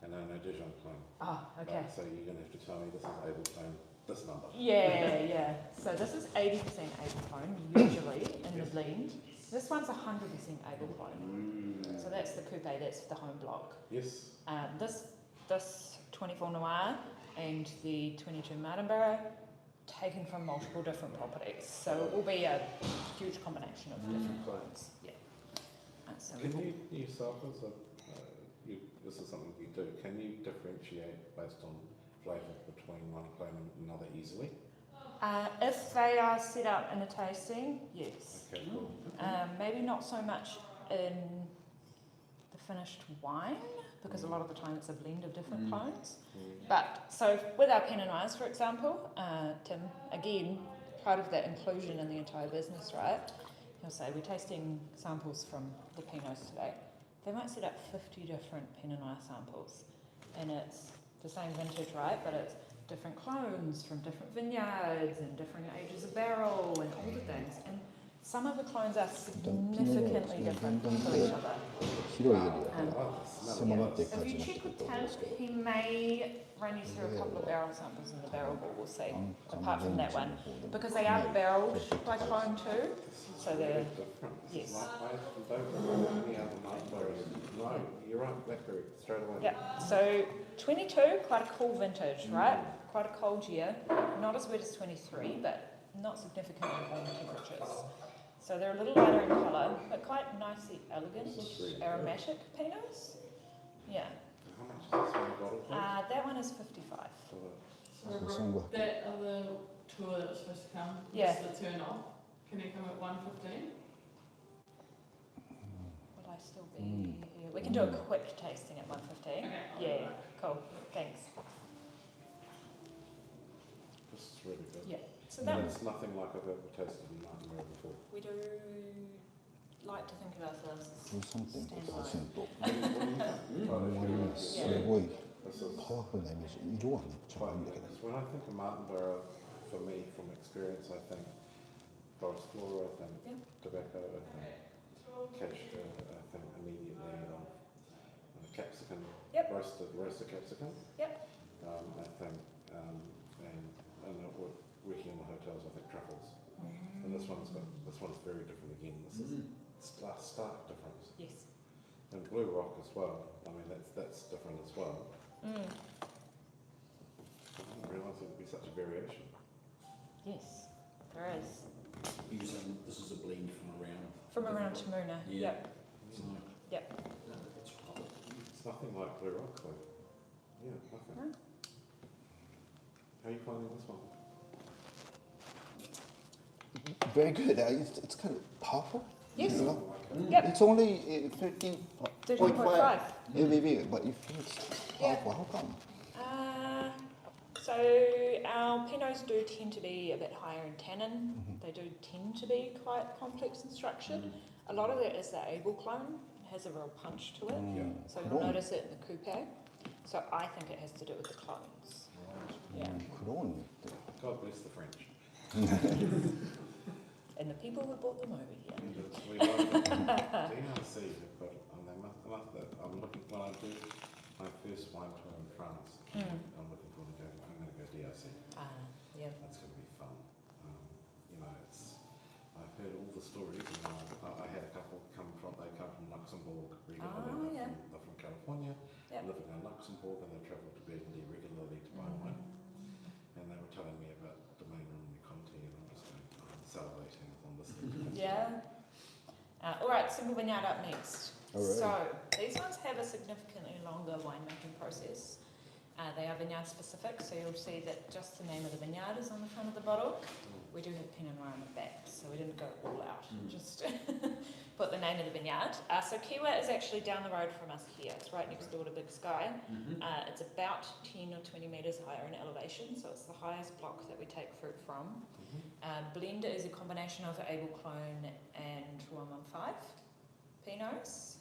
Speaker 3: and I know Dijon clone.
Speaker 2: Oh, okay.
Speaker 3: So you're going to have to tell me this is able clone, this number.
Speaker 2: Yeah. So this is 80% Able Clone, usually, in the blend. This one's 100% Able Clone. So that's the coupe, that's the home block.
Speaker 3: Yes.
Speaker 2: This 24 Noir and the 22 Martinborough, taken from multiple different properties. So it will be a huge combination of different clones. Yeah. So
Speaker 3: Can you yourself as a, this is something you do, can you differentiate based on flavour between one clone and another easily?
Speaker 2: if they are set up in a tasting, yes.
Speaker 3: Okay, cool.
Speaker 2: Maybe not so much in the finished wine, because a lot of the time it's a blend of different clones. But so with our Pinot Noirs, for example, Tim, again, part of that inclusion in the entire business, right? He'll say, we're tasting samples from the Pinots today. They might set up 50 different Pinot Noir samples, and it's the same vintage, right? But it's different clones from different vineyards and different ages of barrel and all the things. And some of the clones are significantly different from each other.
Speaker 1: 広いエリアから狭まっていく
Speaker 2: If
Speaker 1: 感じ
Speaker 2: you
Speaker 1: になって
Speaker 2: check
Speaker 1: くる
Speaker 2: with
Speaker 1: と思うんですけ
Speaker 2: Tim,
Speaker 1: ど
Speaker 2: he may run you through a couple of barrel samples in the barrel bowl, we'll see, apart from that one. Because they are barreled by clone too, so they're, yes.
Speaker 3: I don't remember any other mulberries. No, you're right, blackberry, straight away.
Speaker 2: Yeah, so 22, quite a cool vintage, right? Quite a cold year, not as wet as 23, but not significantly warmer temperatures. So they're a little lighter in colour, but quite nicely elegant, aromatic Pinots. Yeah.
Speaker 3: How much is this one bottle, please?
Speaker 2: That one is 55.
Speaker 1: So
Speaker 6: That other tour that was supposed to come,
Speaker 2: Yeah.
Speaker 6: the turn off, can you come at 1:15?
Speaker 2: Will I still be here? We can do a quick tasting at 1:15.
Speaker 6: Okay.
Speaker 2: Yeah, cool. Thanks.
Speaker 3: This is really good.
Speaker 2: Yeah. So that
Speaker 3: It's nothing like I've ever tasted in Martinborough before.
Speaker 2: we do like to think of ourselves as
Speaker 1: 13.5%
Speaker 2: standalone.
Speaker 1: あんまりねすごい
Speaker 3: This is
Speaker 1: パワフルなイメージ色はめっちゃいいんだけど
Speaker 3: When I think of Martinborough, for me, from experience, I think forest flora, I think tobacco, I think cashew, I think immediately capsicum,
Speaker 2: Yep.
Speaker 3: roasted capsicum.
Speaker 2: Yep.
Speaker 3: I think, and working in the hotels, I think truffles. And this one's very different again. This is stark difference.
Speaker 2: Yes.
Speaker 3: And Blue Rock as well. I mean, that's different as well.
Speaker 2: Mm.
Speaker 3: I didn't realise there would be such a variation.
Speaker 2: Yes, there is.
Speaker 4: You're saying this is a blend
Speaker 2: From around Tamuna.
Speaker 4: Yeah.
Speaker 2: Yep. Yep.
Speaker 4: No, that's proper.
Speaker 3: It's nothing like Blue Rock though. Yeah, nothing.
Speaker 2: No.
Speaker 3: How are you finding this one?
Speaker 1: Very good. It's kind of powerful.
Speaker 2: Yes.
Speaker 1: You know?
Speaker 2: Yep.
Speaker 1: It's only 13.5
Speaker 2: 13.5.
Speaker 1: ABV, but if it's
Speaker 2: Yeah.
Speaker 1: powerful, how come?
Speaker 2: So our Pinots do tend to be a bit higher in tannin. They do tend to be quite complex and structured. A lot of it is the able clone. It has a real punch to it.
Speaker 1: Mm.
Speaker 2: So you'll notice it in the coupe. So I think it has to do with the clones. Yeah.
Speaker 1: Clone.
Speaker 3: God bless the French.
Speaker 2: And the people who brought them over here.
Speaker 3: We like it. DRC have got, and they must, I'm looking, when I do my first wine tour in France, I'm looking forward to going, I'm going to go DRC.
Speaker 2: Yeah.
Speaker 3: That's going to be fun. You know, I've heard all the stories, and I had a couple they come from Luxembourg regularly.
Speaker 2: Yeah.
Speaker 3: They're from California,
Speaker 2: Yep.
Speaker 3: living in Luxembourg, and they travel to Burgundy regularly to buy wine. And they were telling me about Domaine and Conti, and I'm just going, I'm salivating on this thing.
Speaker 2: Yeah. All right, single vineyard up next.
Speaker 1: All right.
Speaker 2: So these ones have a significantly longer winemaking process. They are vineyard specific, so you'll see that just the name of the vineyard is on the front of the bottle. We do have Pinot Noir on the back, so we didn't go all out, just put the name of the vineyard. So Kiwa is actually down the road from us here. It's right next door to Big Sky. It's about 10 or 20 metres higher in elevation, so it's the highest block that we take fruit from. Blend is a combination of Able Clone and 115 Pinots.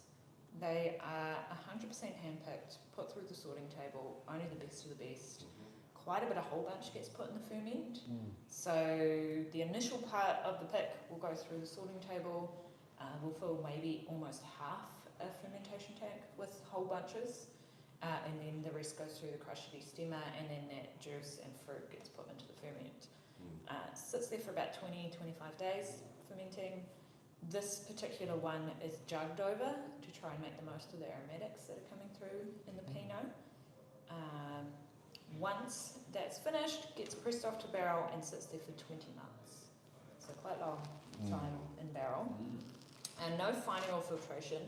Speaker 2: They are 100% handpicked, put through the sorting table, only the best of the best. Quite a bit of whole bunch gets put in the ferment. So the initial part of the pick will go through the sorting table. We'll fill maybe almost half a fermentation tank with whole bunches. And then the rest goes through the crushed stemmer, and then that juice and fruit gets put into the ferment. Sits there for about 20-25 days fermenting. This particular one is jugged over to try and make the most of the aromatics that are coming through in the Pinot. Once that's finished, gets pressed off to barrel and sits there for 20 months. So quite long time in barrel. And no fining or filtration.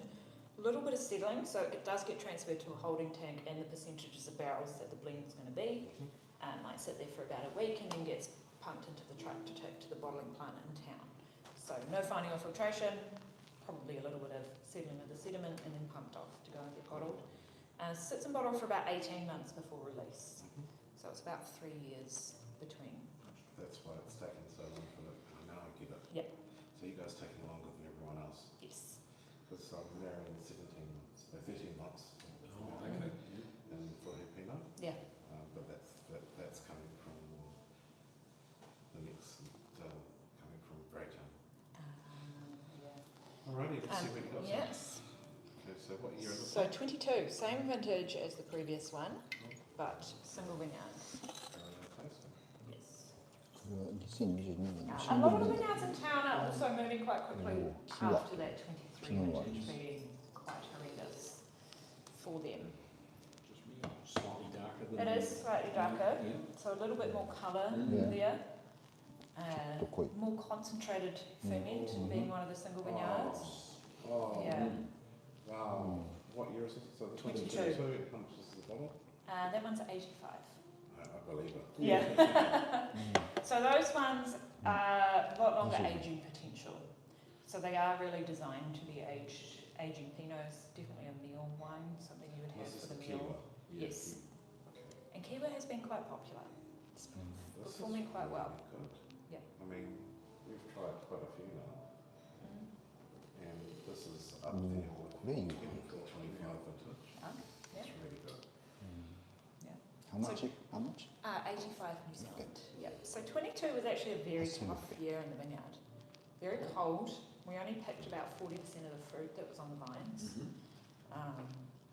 Speaker 2: A little bit of settling, so it does get transferred to a holding tank, and the percentages of barrels that the blend is going to be might sit there for about a week and then gets pumped into the truck to take to the bottling plant in town. So no fining or filtration, probably a little bit of settling of the sediment, and then pumped off to go and get bottled. Sits in bottle for about 18 months before release. So it's about 3 years between.
Speaker 3: That's why it's taken so long for it. Now I get it.
Speaker 2: Yep.
Speaker 3: So you guys taking longer than everyone else.
Speaker 2: Yes.
Speaker 3: Because I'm marrying 13 months.
Speaker 4: Oh, okay.
Speaker 3: And for her Pinot.
Speaker 2: Yeah.
Speaker 3: But that's coming from the next, coming from Brayton.
Speaker 2: Yeah.
Speaker 3: Alrighty, let's see what you got.
Speaker 2: Yes.
Speaker 3: Okay, so what year is it?
Speaker 2: So 22, same vintage as the previous one, but single vineyard. Yes.
Speaker 1: 2022年
Speaker 2: A lot of the vineyards in town are also moving quite quickly
Speaker 1: Oh,
Speaker 2: after that 23 vintage being quite horrendous for them.
Speaker 4: Just slightly darker than
Speaker 2: It is slightly darker,
Speaker 4: Yeah.
Speaker 2: so a little bit more colour
Speaker 1: Yeah.
Speaker 2: there.
Speaker 1: Okay.
Speaker 2: More concentrated ferment, being one of the single vineyards.
Speaker 3: Oh,
Speaker 2: Yeah.
Speaker 3: wow. What year is it? So the
Speaker 2: 22.
Speaker 3: 22, how much is the bottle?
Speaker 2: That one's 85.
Speaker 3: I believe it.
Speaker 2: Yeah. So those ones are a lot longer aging potential. So they are really designed to be aging Pinots, definitely a meal wine, something you would have
Speaker 3: This is
Speaker 2: for
Speaker 3: the
Speaker 2: the meal.
Speaker 3: Kiwa.
Speaker 2: Yes.
Speaker 3: Okay.
Speaker 2: And Kiwa has been quite popular. It's
Speaker 3: This
Speaker 2: performing
Speaker 3: is
Speaker 2: quite well.
Speaker 3: really good.
Speaker 2: Yeah.
Speaker 3: I mean, we've tried quite a few now, and this is up
Speaker 1: Mm.
Speaker 3: there with
Speaker 1: Really?
Speaker 3: the 25 vintage.
Speaker 2: Yeah.
Speaker 3: It's really good.
Speaker 1: How much? How much?
Speaker 2: 85 New Zealand. Yeah. So 22 was actually a very tough year in the vineyard. Very cold. We only picked about 40% of the fruit that was on the vines.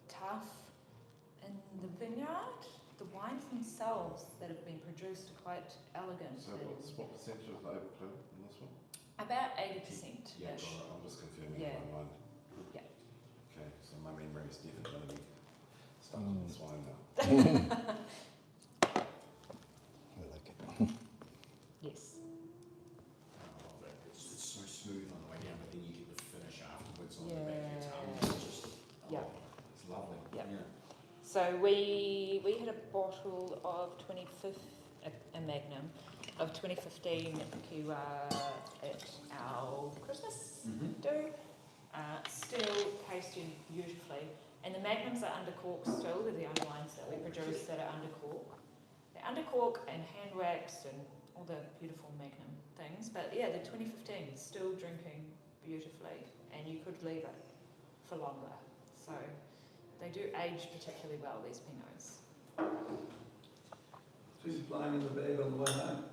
Speaker 2: Tough. In the vineyard, the wines themselves that have been produced are quite elegant.
Speaker 3: So what percentage of the overclude in this one?
Speaker 2: About 80%.
Speaker 3: Yeah, got it. I'm just confirming
Speaker 2: Yeah.
Speaker 3: in my mind.
Speaker 2: Yeah.
Speaker 4: Okay, so my memory is definitely going to be stuck on this wine now.
Speaker 1: I like it.
Speaker 2: Yes.
Speaker 4: It's so smooth on the way down, but then you get the finish afterwards on the
Speaker 2: Yeah.
Speaker 4: back of your tongue. It's just,
Speaker 2: Yeah.
Speaker 4: it's lovely.
Speaker 2: Yeah.
Speaker 4: Yeah.
Speaker 2: So we had a bottle of 25th, a Magnum, of 2015 Kiwa at our Christmas do. Still tasting beautifully. And the Magnums are under cork still. They're the only wines that we produce that are under cork. They're under cork and hand waxed and all the beautiful Magnum things. But yeah, the 2015 is still drinking beautifully, and you could leave it for longer. So they do age particularly well, these Pinots.
Speaker 7: She's lying in the bed on the way home.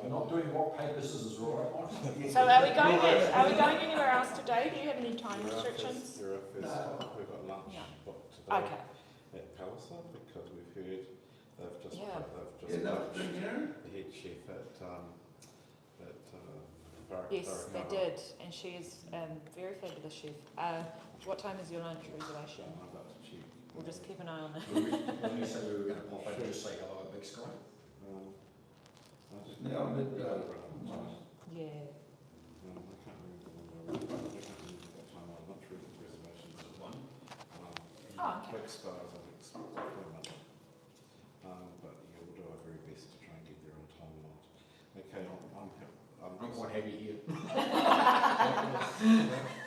Speaker 4: Not doing rock, paper, scissors, all right?
Speaker 2: So are we going anywhere else today? Do you have any time restrictions?
Speaker 3: We've got lunch
Speaker 2: Yeah.
Speaker 3: booked today
Speaker 2: Okay.
Speaker 3: at Palisade because we've heard they've just
Speaker 2: Yeah.
Speaker 3: poached the head chef at
Speaker 2: Yes, they did, and she is very fabulous chef. What time is your lunch reservation?
Speaker 3: I'm about to check.
Speaker 2: We'll just keep an eye on it.
Speaker 4: When you said we were going to pop over to say hello at Big Sky?
Speaker 7: Now midday.
Speaker 2: Yeah.
Speaker 3: I can't remember what time our lunch reservations at 1.
Speaker 2: Oh, okay.
Speaker 3: Big Skies, I think, starts at 1. But yeah, we'll do our very best to try and get there on time. Okay,
Speaker 4: I'm quite happy here.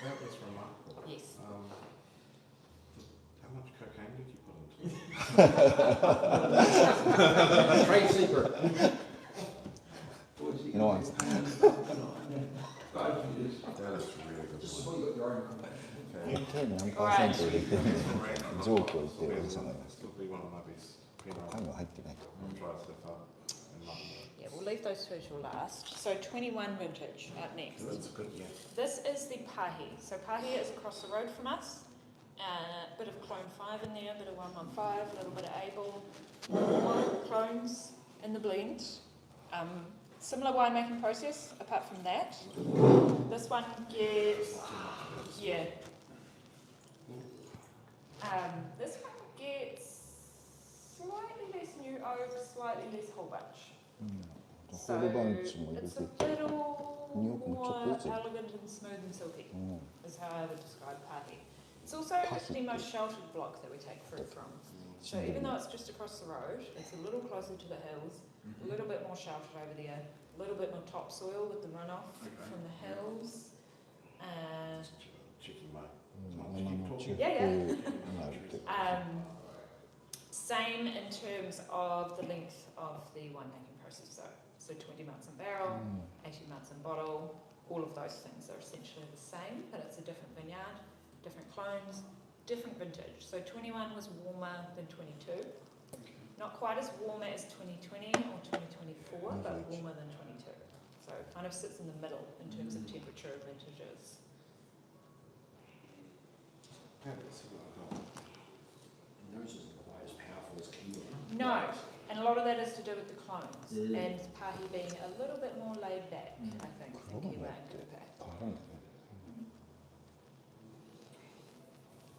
Speaker 3: that was remarkable.
Speaker 2: Yes.
Speaker 3: How much cocaine did you put into it?
Speaker 4: Trade secret.
Speaker 1: No one's.
Speaker 7: 5 years.
Speaker 3: That is really good.
Speaker 4: Just so you got your own company.
Speaker 3: Okay.
Speaker 1: 何%入れてるジョークを言ってるおじさんがいます。
Speaker 3: Still be one of my best.
Speaker 1: 他には入ってないと。
Speaker 3: I'll try so far. And mutton.
Speaker 2: Yeah, we'll leave those two till last. So 21 vintage up next.
Speaker 3: That's good, yeah.
Speaker 2: This is the Pahi. So Pahi is across the road from us. A bit of Clone 5 in there, a bit of 115, a little bit of Able. More clones in the blend. Similar winemaking process, apart from that. This one gets, yeah. This one gets slightly less new oak, slightly less whole bunch.
Speaker 1: ホールバンチも入れ
Speaker 2: It's
Speaker 1: て
Speaker 2: a little more
Speaker 1: ちょっとずつ。
Speaker 2: elegant and smooth and silky,
Speaker 1: うん。
Speaker 2: is how I would describe Pahi. It's also the most sheltered block that we take fruit from. So even though it's just across the road, it's a little closer to the hills, a little bit more sheltered over there, a little bit more topsoil with the runoff from the hills.
Speaker 3: Checking my.
Speaker 1: チェック
Speaker 2: Yeah, yeah.
Speaker 1: になるって。
Speaker 2: Same in terms of the length of the winemaking process. So 20 months in barrel, 18 months in bottle, all of those things are essentially the same, but it's a different vineyard, different clones, different vintage. So 21 was warmer than 22. Not quite as warm as 2020 or 2024, but warmer than 22. So it kind of sits in the middle in terms of temperature of vintages.
Speaker 3: Let's see what I got.
Speaker 4: Nose isn't quite as powerful as Kiwi.
Speaker 2: No, and a lot of that is to do with the clones, and Pahi being a little bit more laid back, I think, than Kiwi and Kupe.
Speaker 1: 変わるんだね。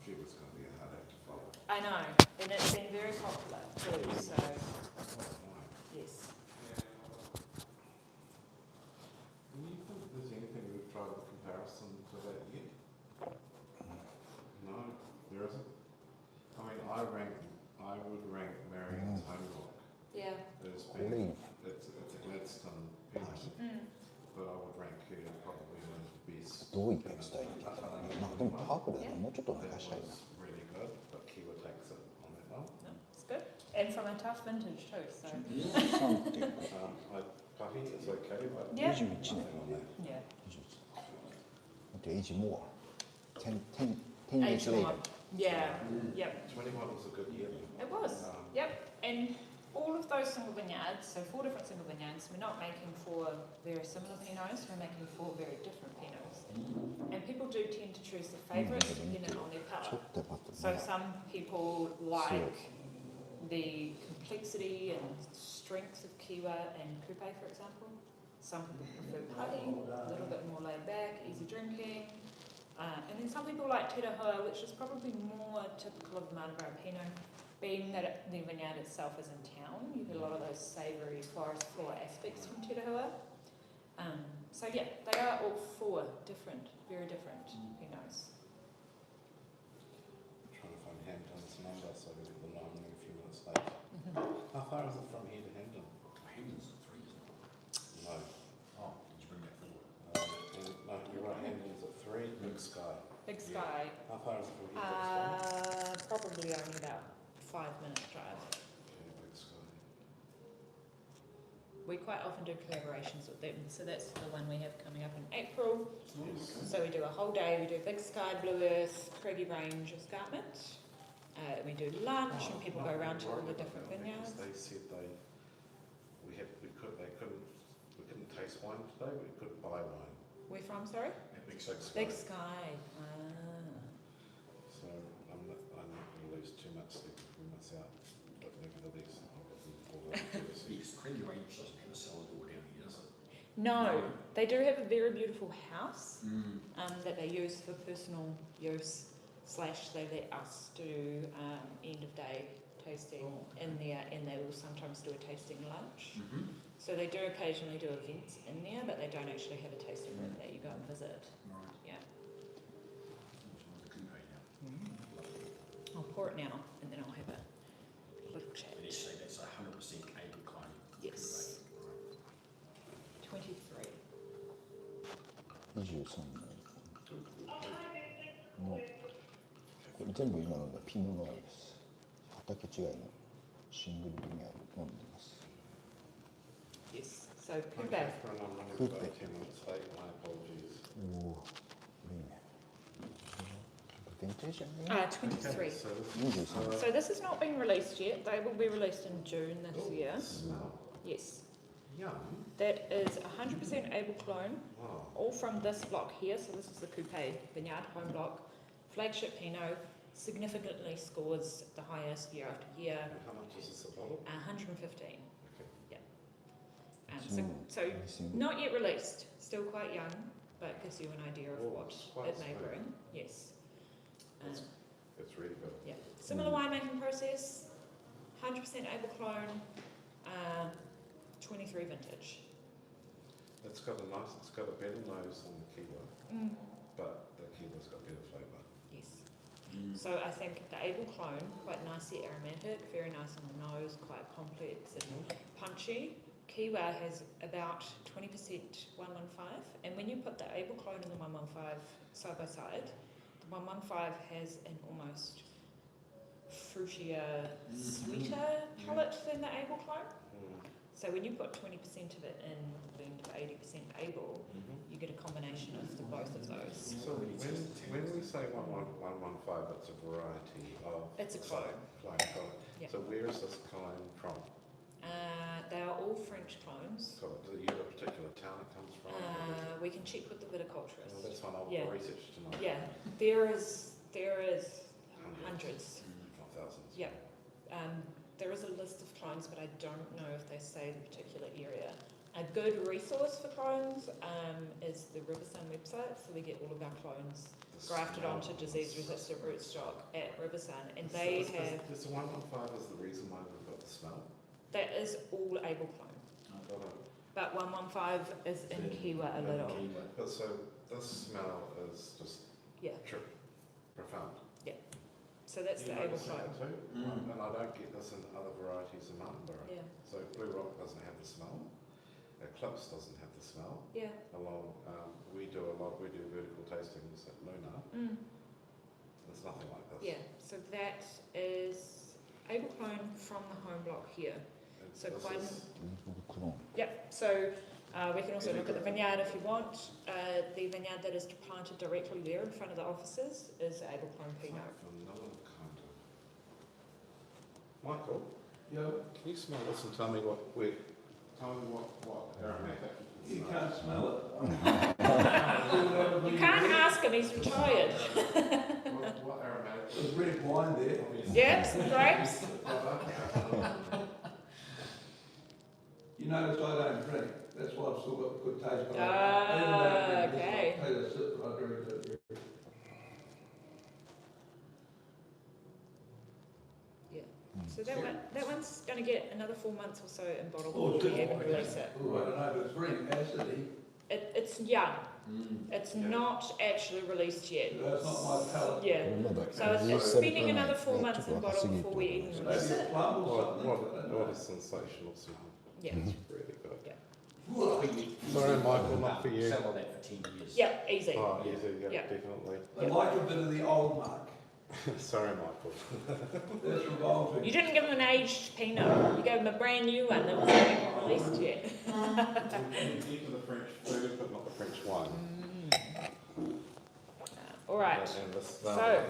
Speaker 3: She was going to be a hard act to follow.
Speaker 2: I know, and it's been very popular too, so yes.
Speaker 3: Do you think there's anything we've tried in comparison to that yet? No, there isn't. I mean, I would rank Marion's Homelock
Speaker 2: Yeah.
Speaker 3: as
Speaker 1: これいい
Speaker 3: being,
Speaker 1: ね。
Speaker 3: it's a Gladstone Pinot, but I would rank her probably one of the best.
Speaker 1: どういうやつだいって言ったらね。まあでもパープルだな。もうちょっと流したいな。
Speaker 3: It's really good, but Kiwa takes it on that one.
Speaker 2: No, it's good, and from a tough vintage too. So
Speaker 1: 3っていうか
Speaker 3: Pahi is okay, but
Speaker 2: yeah,
Speaker 1: 21年のね。
Speaker 2: yeah.
Speaker 1: 21。で、エイジモア。10 years
Speaker 2: Age
Speaker 1: later.
Speaker 2: one. Yeah, yep.
Speaker 3: 21 was a good year.
Speaker 2: It was. Yep, and all of those single vineyards, so 4 different single vineyards, we're not making for very similar Pinots, we're making for very different Pinots. And people do tend to choose their favourites depending on their
Speaker 1: ちょ
Speaker 2: palate.
Speaker 1: っとやっぱ
Speaker 2: So some people like the complexity and strength of Kiwa and Kupe, for example. Some people prefer putty, a little bit more laid back, easy drinking. And then some people like Te Rāhua, which is probably more typical of Mardi Gras Pinot, being that the vineyard itself is in town. You get a lot of those savoury forest floor aspects from Te Rāhua. So yeah, they are all four different, very different Pinots.
Speaker 3: I'm trying to find Hampton's number so we can know I'm a few minutes late. How far is it from here to Hampton?
Speaker 4: Hampton's at 3, isn't it?
Speaker 3: No.
Speaker 4: Oh, did you bring that forward?
Speaker 3: No, you're right, Hampton's at 3, Big Sky.
Speaker 2: Big Sky,
Speaker 3: How far is it from here to Big Sky?
Speaker 2: probably only about 5 minutes drive.
Speaker 3: Okay, Big Sky.
Speaker 2: We quite often do collaborations with them, so that's the one we have coming up in April.
Speaker 3: Yes.
Speaker 2: So we do a whole day, we do Big Sky, Blue Earth, Craigie Range escarpment. We do lunch and people go around to all the different vineyards.
Speaker 3: They said we couldn't taste wine today, but we could buy wine.
Speaker 2: Where from, sorry?
Speaker 3: At Big Sky.
Speaker 2: Big Sky.
Speaker 3: So I'm not going to lose too much sleep if we miss out, but nevertheless,
Speaker 4: Yes, Craigie Range doesn't have a cellar door down here, does it?
Speaker 2: No, they do have a very beautiful house that they use for personal use / they let us do end of day tasting in there, and they will sometimes do a tasting lunch. So they do occasionally do events in there, but they don't actually have a tasting room that you go and visit.
Speaker 4: Right.
Speaker 2: Yeah.
Speaker 4: The coupe now.
Speaker 2: I'll pour it now and then I'll have a little chat.
Speaker 4: And you say that's 100% able clone.
Speaker 2: Yes. 23.
Speaker 1: 23のこれ全部今のがピノノワールです。畑違いのシングルビニャール飲んでます。
Speaker 2: Yes. So coupe.
Speaker 3: I'm running about 10 minutes late, my apologies.
Speaker 1: おお、いいね。ヴィンテージじゃね。
Speaker 2: 23.
Speaker 3: So
Speaker 1: 23。
Speaker 2: So this has not been released yet. They will be released in June this year.
Speaker 3: smell.
Speaker 2: Yes.
Speaker 3: Yum.
Speaker 2: That is 100% able clone,
Speaker 3: Wow.
Speaker 2: all from this block here. So this is the Coupe Vineyard home block, flagship Pinot, significantly scores the highest year after year,
Speaker 3: And how much is this a bottle?
Speaker 2: 115.
Speaker 3: Okay.
Speaker 2: So not yet released, still quite young, but gives you an idea of
Speaker 3: Oh,
Speaker 2: what
Speaker 3: it's quite
Speaker 2: it may
Speaker 3: smooth.
Speaker 2: bring. Yes.
Speaker 3: It's really good.
Speaker 2: Yeah. Similar winemaking process, 100% able clone, 23 vintage.
Speaker 3: It's got a better nose than the Kiwa, but the Kiwa's got better flavour.
Speaker 2: Yes. So I think the able clone, quite nicely aromatic, very nice on the nose, quite complex and punchy. Kiwa has about 20% 115, and when you put the able clone and the 115 side by side, the 115 has an almost fruitier, sweeter palate than the able clone. So when you put 20% of it in the blend of 80% able, you get a combination of both of those.
Speaker 3: So when we say 115, it's a variety of...
Speaker 2: It's a clone.
Speaker 3: Clone.
Speaker 2: Yeah.
Speaker 3: So where is this clone from?
Speaker 2: They are all French clones.
Speaker 3: So do you have a particular town it comes from?
Speaker 2: We can check with the viticulturist.
Speaker 3: Well, that's one I'll
Speaker 2: Yeah.
Speaker 3: research tonight.
Speaker 2: Yeah, there is hundreds.
Speaker 3: Not thousands.
Speaker 2: Yeah. There is a list of clones, but I don't know if they say the particular area. A good resource for clones is the Riversun website, so we get all of our clones grafted onto disease-resistant rootstock at Riversun, and they have...
Speaker 3: Is the 115 is the reason why we've got the smell?
Speaker 2: That is all able clone,
Speaker 3: Got it.
Speaker 2: but 115 is in Kiwa a little.
Speaker 3: But so this smell is just
Speaker 2: Yeah,
Speaker 3: profound.
Speaker 2: so that's
Speaker 3: You
Speaker 2: the able
Speaker 3: notice
Speaker 2: clone.
Speaker 3: that too? And I don't get this in other varieties of Martinborough.
Speaker 2: Yeah,
Speaker 3: So Blue Rock doesn't have the smell. Eclipse doesn't have the smell.
Speaker 2: yeah.
Speaker 3: We do vertical tastings at Luna. There's nothing like this.
Speaker 2: Yeah, so that is able clone from the home block here. So
Speaker 3: This
Speaker 2: quite...
Speaker 3: is-
Speaker 1: クローン。
Speaker 2: Yep, so we can also look at the vineyard if you want. The vineyard that is planted directly there in front of the offices is able clone
Speaker 3: it's
Speaker 2: Pinot.
Speaker 3: like vanilla kind of. Michael,
Speaker 7: Yeah,
Speaker 3: can you smell this and tell me what aromatic?
Speaker 7: you can't smell it.
Speaker 2: You can't ask him, he's retired.
Speaker 3: What aromatic?
Speaker 7: There's red wine there.
Speaker 2: Yep, some grapes.
Speaker 7: You You notice I don't drink, that's why I've still got the good taste. But
Speaker 2: Ah, okay.
Speaker 7: I take a sip, but I drink it.
Speaker 2: Yeah. So that one's going to get another 4 months or so in bottle
Speaker 7: Oh,
Speaker 2: before we
Speaker 7: it's
Speaker 2: even release it.
Speaker 7: Oh, I don't know, but it's very acidy.
Speaker 2: It's young. It's not actually released yet.
Speaker 7: That's not my palate.
Speaker 2: Yeah. So it's spending another 4 months in bottle before we even release
Speaker 7: Maybe a
Speaker 2: it.
Speaker 7: plum or something.
Speaker 3: What a sensational smell.
Speaker 2: Yeah.
Speaker 3: It's really good.
Speaker 2: Yeah.
Speaker 3: Sorry, Michael, not for you.
Speaker 4: Sell on that for 10 years.
Speaker 2: Yeah, easy.
Speaker 3: Oh, easy, yeah,
Speaker 2: Yeah.
Speaker 3: definitely.
Speaker 7: I like a bit of the old mark.
Speaker 3: Sorry, Michael.
Speaker 7: That's revolving.
Speaker 2: You didn't give them an aged Pinot. You gave them a brand new one that wasn't even released yet.
Speaker 3: Into the French food, but not the French wine.
Speaker 2: All right.
Speaker 3: And this,
Speaker 2: So-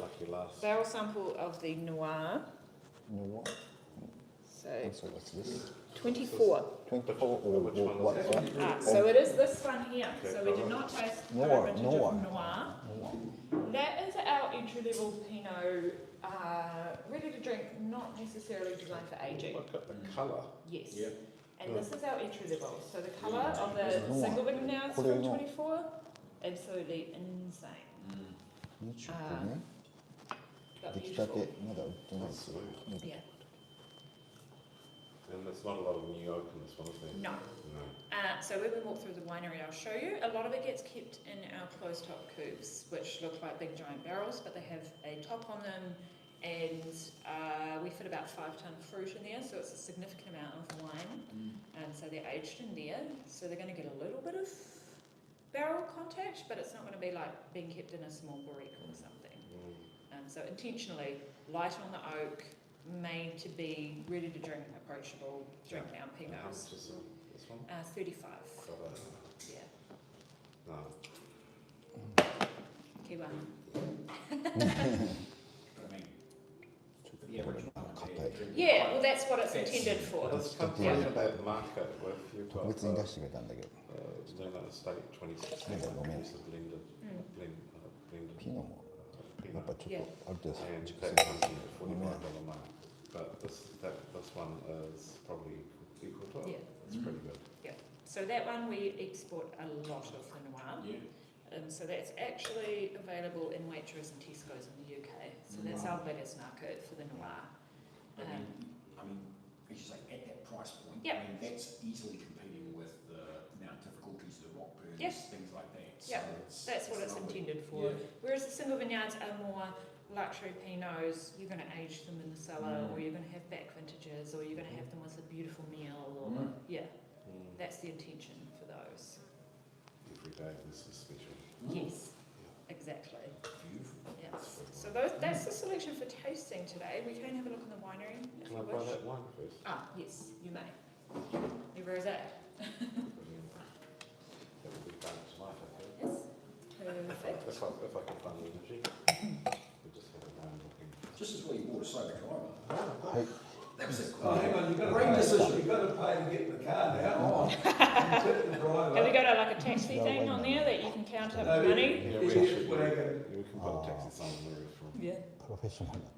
Speaker 3: lucky last.
Speaker 2: Barrel sample of the Noir.
Speaker 1: You know what?
Speaker 2: So
Speaker 1: So what's this?
Speaker 2: 24.
Speaker 1: 24 or
Speaker 3: Which one is
Speaker 1: what's
Speaker 3: that?
Speaker 1: that?
Speaker 2: So it is this one here.
Speaker 3: Okay,
Speaker 2: So we did
Speaker 3: colour.
Speaker 2: not taste
Speaker 1: Noir,
Speaker 2: our vintage
Speaker 1: Noir.
Speaker 2: of Noir. That is our entry-level Pinot, ready to drink, not necessarily designed for aging.
Speaker 3: Look at the colour.
Speaker 2: Yes.
Speaker 4: Yeah.
Speaker 2: And this is our entry-level. So the colour of the
Speaker 1: Noir.
Speaker 2: single vineyards
Speaker 1: これの-
Speaker 2: from 24, absolutely insane.
Speaker 1: 20個ね。
Speaker 2: But
Speaker 1: 出来た
Speaker 2: beautiful.
Speaker 1: て、まだ売ってないですよ。
Speaker 2: Yeah.
Speaker 3: And there's not a lot of new oak in this one, is there?
Speaker 2: No.
Speaker 3: No.
Speaker 2: So when we walk through the winery, I'll show you. A lot of it gets kept in our closed-top cubes, which look like big giant barrels, but they have a top on them, and we fit about 5 ton fruit in there, so it's a significant amount of wine. And so they're aged in there, so they're going to get a little bit of barrel contact, but it's not going to be like being kept in a small barrique or something. So intentionally light on the oak, made to be ready to drink, approachable, drink down
Speaker 3: And how
Speaker 2: Pinots.
Speaker 3: much is this one?
Speaker 2: 35. Yeah.
Speaker 3: No.
Speaker 2: Kiwa.
Speaker 4: But I mean, the average one,
Speaker 2: Yeah, well, that's what it's intended for.
Speaker 3: This comes
Speaker 2: Yeah.
Speaker 3: into that market with you've
Speaker 1: 特
Speaker 3: got
Speaker 1: 別に出してくれたんだけど、
Speaker 3: Leonard Estate 2016
Speaker 1: Yeah.
Speaker 3: use of blended, blended
Speaker 1: ピノもやっ
Speaker 3: Pinot.
Speaker 1: ぱちょっとある程度
Speaker 3: And
Speaker 1: 熟
Speaker 3: that
Speaker 1: 成
Speaker 3: comes in at $45 a month. But this one is probably equal to it.
Speaker 2: Yeah.
Speaker 3: It's pretty good.
Speaker 2: So that one we export a lot of the Noir.
Speaker 4: yeah.
Speaker 2: So that's actually available in Waitrose and Tesco's in the UK. So that's our biggest market for the Noir.
Speaker 4: I mean, as you say, at that price point,
Speaker 2: Yep.
Speaker 4: I mean, that's easily competing with the amount of difficulties, the rock burns,
Speaker 2: Yep.
Speaker 4: things like that.
Speaker 2: Yep.
Speaker 4: So
Speaker 2: That's what it's
Speaker 4: lovely.
Speaker 2: intended for.
Speaker 4: Yeah.
Speaker 2: Whereas the single vineyards are more luxury Pinots, you're going to age them in the cellar, or you're going to have back vintages, or you're going to have them with a beautiful meal, or yeah, that's the intention for those.
Speaker 3: Every day this is special.
Speaker 2: Yes, exactly.
Speaker 4: Beautiful.
Speaker 2: Yes. So that's the selection for tasting today. We can have a look in the winery if
Speaker 3: Can
Speaker 2: you
Speaker 3: I buy
Speaker 2: wish.
Speaker 3: that wine first?
Speaker 2: Ah, yes, you may. Your rosé.
Speaker 3: Brilliant. That will be done tonight, I think.
Speaker 2: Yes. Perfect.
Speaker 3: If I can find the energy. We'll just have a round looking.
Speaker 4: Just as well you bought a sober driver.
Speaker 1: はい。
Speaker 4: That was a
Speaker 7: Oh, hang on, you've got to
Speaker 4: great
Speaker 7: pay,
Speaker 4: decision.
Speaker 7: you've got to pay to get in the car now. Oh, tip the driver.
Speaker 2: Have we got like a taxi thing on there that you can count up
Speaker 7: No,
Speaker 2: money?
Speaker 3: Yeah,
Speaker 7: It's
Speaker 3: we
Speaker 7: just
Speaker 3: should.
Speaker 7: wagon.
Speaker 3: Yeah, we can put a taxi somewhere on the roof.
Speaker 2: Yeah.
Speaker 1: プロフェッショナルな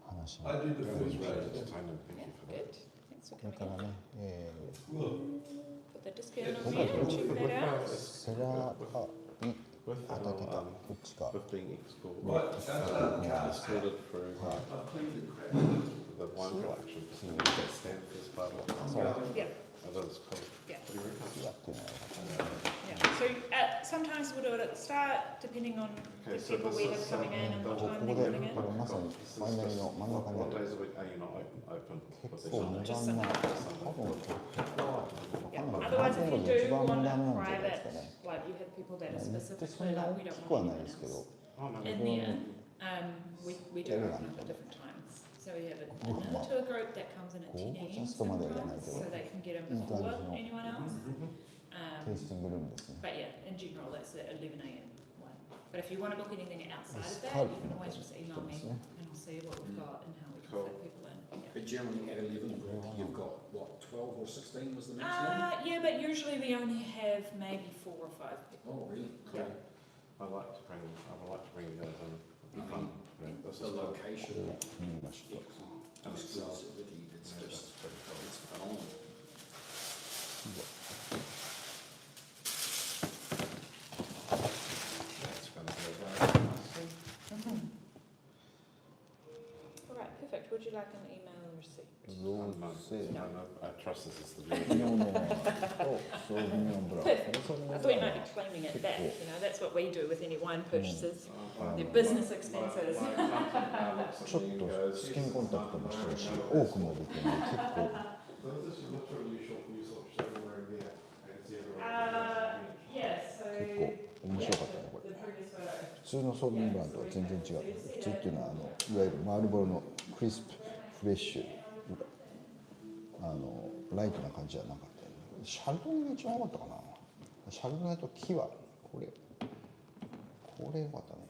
Speaker 1: 話
Speaker 7: I
Speaker 1: が。
Speaker 7: did the
Speaker 3: That was
Speaker 7: first
Speaker 3: really
Speaker 7: race.
Speaker 3: entertaining. Thank
Speaker 2: Yeah,
Speaker 3: you for that.
Speaker 2: good. Thanks for
Speaker 1: それか
Speaker 2: coming
Speaker 1: ら
Speaker 2: in.
Speaker 1: ね、
Speaker 2: Put the discount on there and check that out.
Speaker 1: セラーに
Speaker 3: With
Speaker 1: 当たってたこっちか。
Speaker 3: with being exported,
Speaker 7: Right, don't start the car.
Speaker 3: exported through
Speaker 7: I'll clean the crap.
Speaker 3: the wine production facility that stands as part of it.
Speaker 2: Yeah,
Speaker 3: That is cool.
Speaker 2: yeah,
Speaker 3: What do you reckon?
Speaker 1: やってない。
Speaker 2: yeah. So sometimes we'll do it at the start, depending on
Speaker 3: Okay,
Speaker 2: the
Speaker 3: so
Speaker 2: people
Speaker 3: this
Speaker 2: we have
Speaker 3: is
Speaker 2: coming in and
Speaker 1: こ
Speaker 2: what
Speaker 1: こ
Speaker 2: time
Speaker 1: で
Speaker 2: they're coming
Speaker 1: これ
Speaker 2: in.
Speaker 1: まさにワイナリーの真ん中にあ
Speaker 3: What
Speaker 1: る
Speaker 3: days a week are you not open?
Speaker 1: 結構無難な、多分ここは
Speaker 2: Yeah.
Speaker 1: わかんない。
Speaker 2: Otherwise, if you
Speaker 1: 一
Speaker 2: do
Speaker 1: 番
Speaker 2: want
Speaker 1: 無難
Speaker 2: a
Speaker 1: なんじゃないです
Speaker 2: private,
Speaker 1: かね。
Speaker 2: like you have people that are
Speaker 1: そん
Speaker 2: specifically
Speaker 1: な
Speaker 2: like
Speaker 1: 大
Speaker 2: we
Speaker 1: き
Speaker 2: don't
Speaker 1: くは
Speaker 2: want
Speaker 1: ない
Speaker 2: anyone
Speaker 1: ですけど、
Speaker 2: else
Speaker 3: Oh, no.
Speaker 2: in there, we do open up at different times. So we have a dinner to a group that comes in at 10 a.m.
Speaker 1: ジャストまではやらないけ
Speaker 2: so
Speaker 1: ど、
Speaker 2: they can get in
Speaker 1: いい感じ
Speaker 2: before
Speaker 1: の
Speaker 2: anyone else.
Speaker 1: テイスティングルームですね。
Speaker 2: But yeah, in general, that's the 11 a.m. one. But if you want to book anything outside of that,
Speaker 1: Hard.
Speaker 2: you can always just email me
Speaker 1: Yeah.
Speaker 2: and I'll see what we've got and how we can
Speaker 3: Cool.
Speaker 2: fit people in. Yeah.
Speaker 4: But generally at 11, you've got, what, 12 or 16 was the maximum?
Speaker 2: Yeah, but usually we only have maybe 4 or 5 people.
Speaker 4: Oh, really?
Speaker 2: Yeah.
Speaker 3: I would like to bring you guys in. It'd be fun. Yeah, this
Speaker 4: The
Speaker 3: is good.
Speaker 1: こ
Speaker 4: location,
Speaker 1: れを見ました。
Speaker 4: exclusivity, it's just, it's phenomenal.
Speaker 3: That's going to be very nice.
Speaker 2: All right, perfect. Would you like an email receipt?
Speaker 1: ローセ
Speaker 3: No, no, I trust this is the real
Speaker 1: 昨日
Speaker 3: deal.
Speaker 1: のソービニョンブラン
Speaker 2: Perfect.
Speaker 1: ソービニョ
Speaker 2: I
Speaker 1: ン
Speaker 2: thought
Speaker 1: ブ
Speaker 2: you
Speaker 1: ラン
Speaker 2: might
Speaker 1: は
Speaker 2: be claiming it
Speaker 1: Good
Speaker 2: back.
Speaker 1: call.
Speaker 2: You know, that's what we do with any wine purchases.
Speaker 1: Um,
Speaker 2: They're business expenses.
Speaker 1: ちょっとスキンコンタクトもしてるし多くもできるので結構
Speaker 3: This is literally short use of everywhere in there. And it's everywhere.
Speaker 2: Yeah, so
Speaker 1: 結構面白かったねこれ
Speaker 2: the previous photo.
Speaker 1: 普通のソービニョンブランとは全然違う普通っていうのはいわゆるマールボロのクリスプフレッシュライトな感じじゃなかったよねシャルドネが一番良かったかなシャルドネとキワこれ良かったね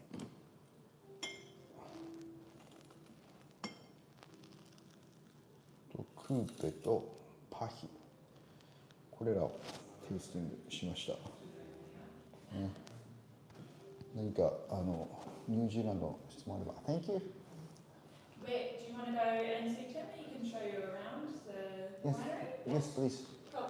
Speaker 1: とクーペとパヒこれらをテイスティングしました、ね、何かニュージーランドの質問あれば Thank you
Speaker 2: Wait, do you want to go and see Tim? He can show you around the
Speaker 1: Yes,
Speaker 2: winery.
Speaker 1: yes please
Speaker 2: Cool.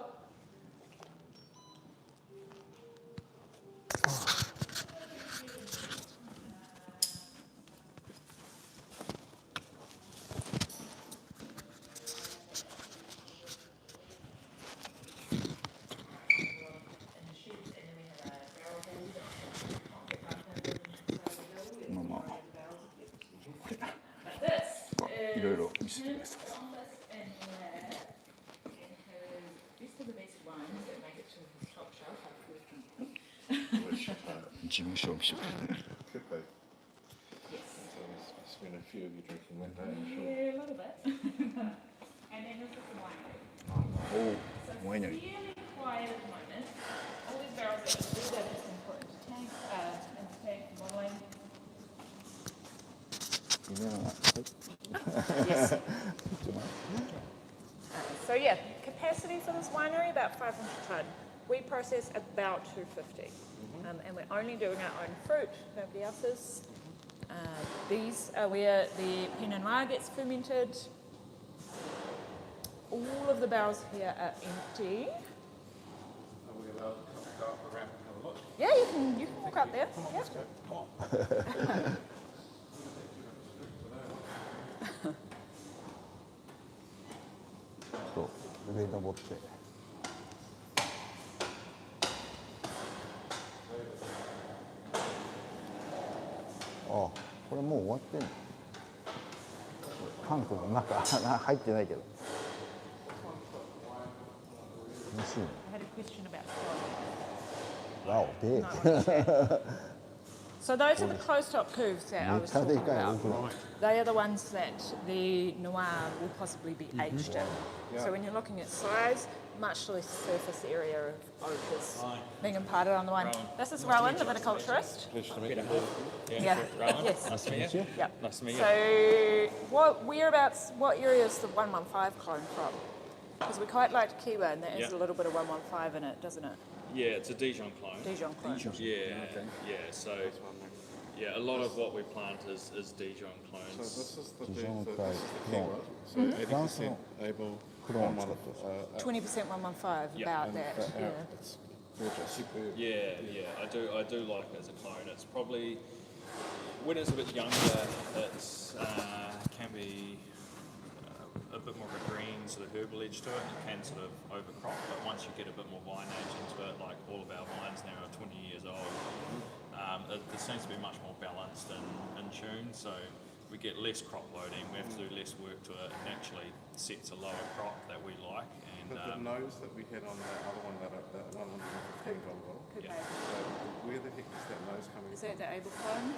Speaker 2: This
Speaker 1: いろいろ見せてください
Speaker 2: Tim's office in here, and his best of the best wines that make it to his top shelf are working.
Speaker 1: 事務所を見せてください
Speaker 3: Could be.
Speaker 2: Yes.
Speaker 3: So there's been a few of you drinking that day, I'm sure.
Speaker 2: Yeah, a little bit. And then this is the winery.
Speaker 1: お
Speaker 2: So
Speaker 1: おワイナリー
Speaker 2: it's really quiet at the moment. All these barrels that we do, they're just been put into tank, into tank modeling.
Speaker 1: 夢のない
Speaker 2: Yes. So yeah, capacity for this winery about 500 tonne. We process about 250, and we're only doing our own fruit, nobody else's. These are where the Pinot Noir gets fermented. All of the barrels here are empty.
Speaker 3: Are we allowed to go up around and have a look?
Speaker 2: Yeah, you can walk up there. Yeah.
Speaker 1: と上に登ってあこれもう終わってんのタンクの中入ってないけど楽しいね
Speaker 2: I had a question about
Speaker 1: Wow, big.
Speaker 2: So those are the closed-top curves that I was talking about. They are the ones that the Noir will possibly be aged in. So when you're looking at size, much less surface area of oak is being imparted on the wine. This is Rowan, the viticulturist.
Speaker 3: Pleasure to meet you.
Speaker 2: Yeah. Yes.
Speaker 8: Nice to meet you.
Speaker 2: Yeah.
Speaker 8: Nice to meet you.
Speaker 2: So what area is the 115 clone from? Because we quite liked Kiwa, and there is
Speaker 8: Yeah.
Speaker 2: a little bit of 115 in it, doesn't it?
Speaker 8: Yeah, it's a Dijon clone.
Speaker 2: Dijon clone.
Speaker 8: Yeah, yeah. So, yeah, a lot of what we plant is Dijon
Speaker 3: So
Speaker 8: clones.
Speaker 3: this is the
Speaker 1: Dijon
Speaker 3: this is
Speaker 1: clone.
Speaker 3: the keyword. So 80% able.
Speaker 1: クローン使ってます
Speaker 2: 20% 115,
Speaker 8: Yeah.
Speaker 2: about that. Yeah.
Speaker 3: It's gorgeous. Superb.
Speaker 8: Yeah, yeah. I do like it as a clone. It's probably when it's a bit younger, it's can be a bit more of a green sort of herbal edge to it. It can sort of overcrop, but once you get a bit more vine age into it, like all of our vines now are 20 years old, it seems to be much more balanced and in tune. So we get less crop loading. We have to do less work to it. It naturally sets a lower crop that we like. And
Speaker 3: The nose that we had on that other one, that $115.
Speaker 2: Good
Speaker 8: Yeah.
Speaker 2: baby.
Speaker 3: So where the heck is that nose coming
Speaker 2: Is
Speaker 3: from?
Speaker 2: that the Able clone?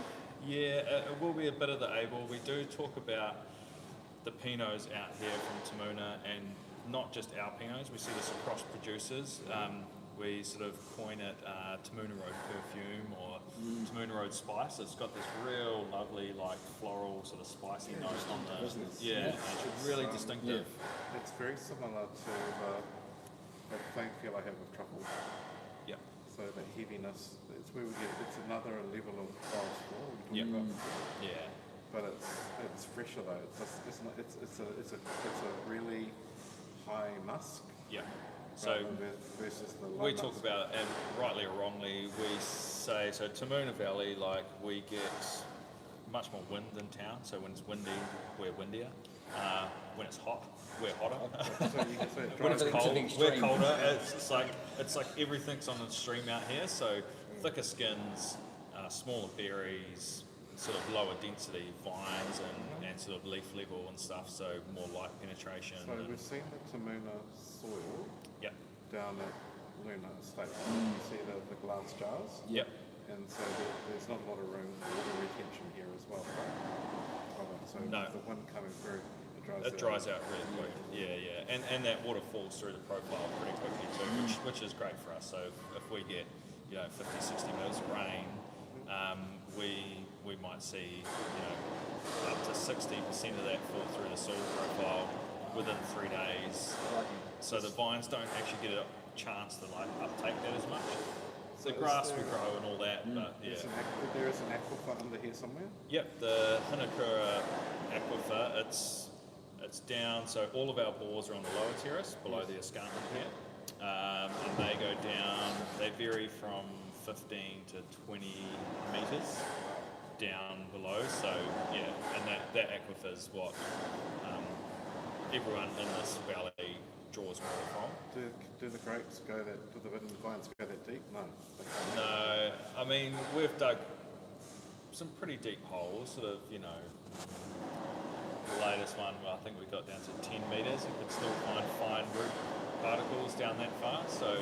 Speaker 8: yeah, it will be a bit of the able. We do talk about the Pinots out here from Tamuna, and not just our Pinots. We see this across producers. We sort of coin it Tamuna Road perfume or Tamuna Road spice. It's got this real lovely, like floral sort of spicy note on the. Yeah, it's really distinctive.
Speaker 3: It's very similar to the plain feel I have with truffles.
Speaker 8: Yeah.
Speaker 3: So the heaviness, it's where we get, it's another level of forest floor we
Speaker 8: Yep.
Speaker 3: talk about.
Speaker 8: Yeah.
Speaker 3: But it's fresher though. It's a really high musk,
Speaker 8: Yeah. So
Speaker 3: versus the
Speaker 8: we
Speaker 3: low
Speaker 8: talk
Speaker 3: notes.
Speaker 8: about, and rightly or wrongly, we say, so Tamuna Valley, like we get much more wind in town, so when it's windy, we're windier. When it's hot, we're hotter.
Speaker 3: So you can say it
Speaker 8: When it's
Speaker 3: dries
Speaker 8: cold,
Speaker 4: to the
Speaker 8: we're
Speaker 4: extreme.
Speaker 8: colder. It's like everything's on the extreme out here. So thicker skins, smaller berries, sort of lower density vines and sort of leaf level and stuff. So more light penetration.
Speaker 3: So
Speaker 8: and-
Speaker 3: we've seen the Tamuna soil
Speaker 8: Yep.
Speaker 3: down at Luna Estate. You see the glass jars?
Speaker 8: Yep.
Speaker 3: And so there's not a lot of room for water retention here as well, right? So
Speaker 8: No.
Speaker 3: the wind coming through,
Speaker 8: It dries out really quick. Yeah. And that water falls through the profile pretty quickly too, which is great for us. So if we get 50, 60 mils of rain, we might see up to 60% of that fall through the soil profile within 3 days. So the vines don't actually get a chance to uptake that as much. The grass will grow and all that, but yeah.
Speaker 3: There is an aquifer under here somewhere?
Speaker 8: Yep, the Hinakura aquifer, it's down, so all of our bores are on the lower terrace below the escarpment here. And they go down, they vary from 15 to 20 metres down below, so yeah, and that aquifer is what everyone in this valley draws water from.
Speaker 3: Do the grapes go that, do the vines go that deep? No. they can't.
Speaker 8: No, I mean, we've dug some pretty deep holes, sort of, the latest one, I think we got down to 10 metres. You could still find fine root particles down that far, so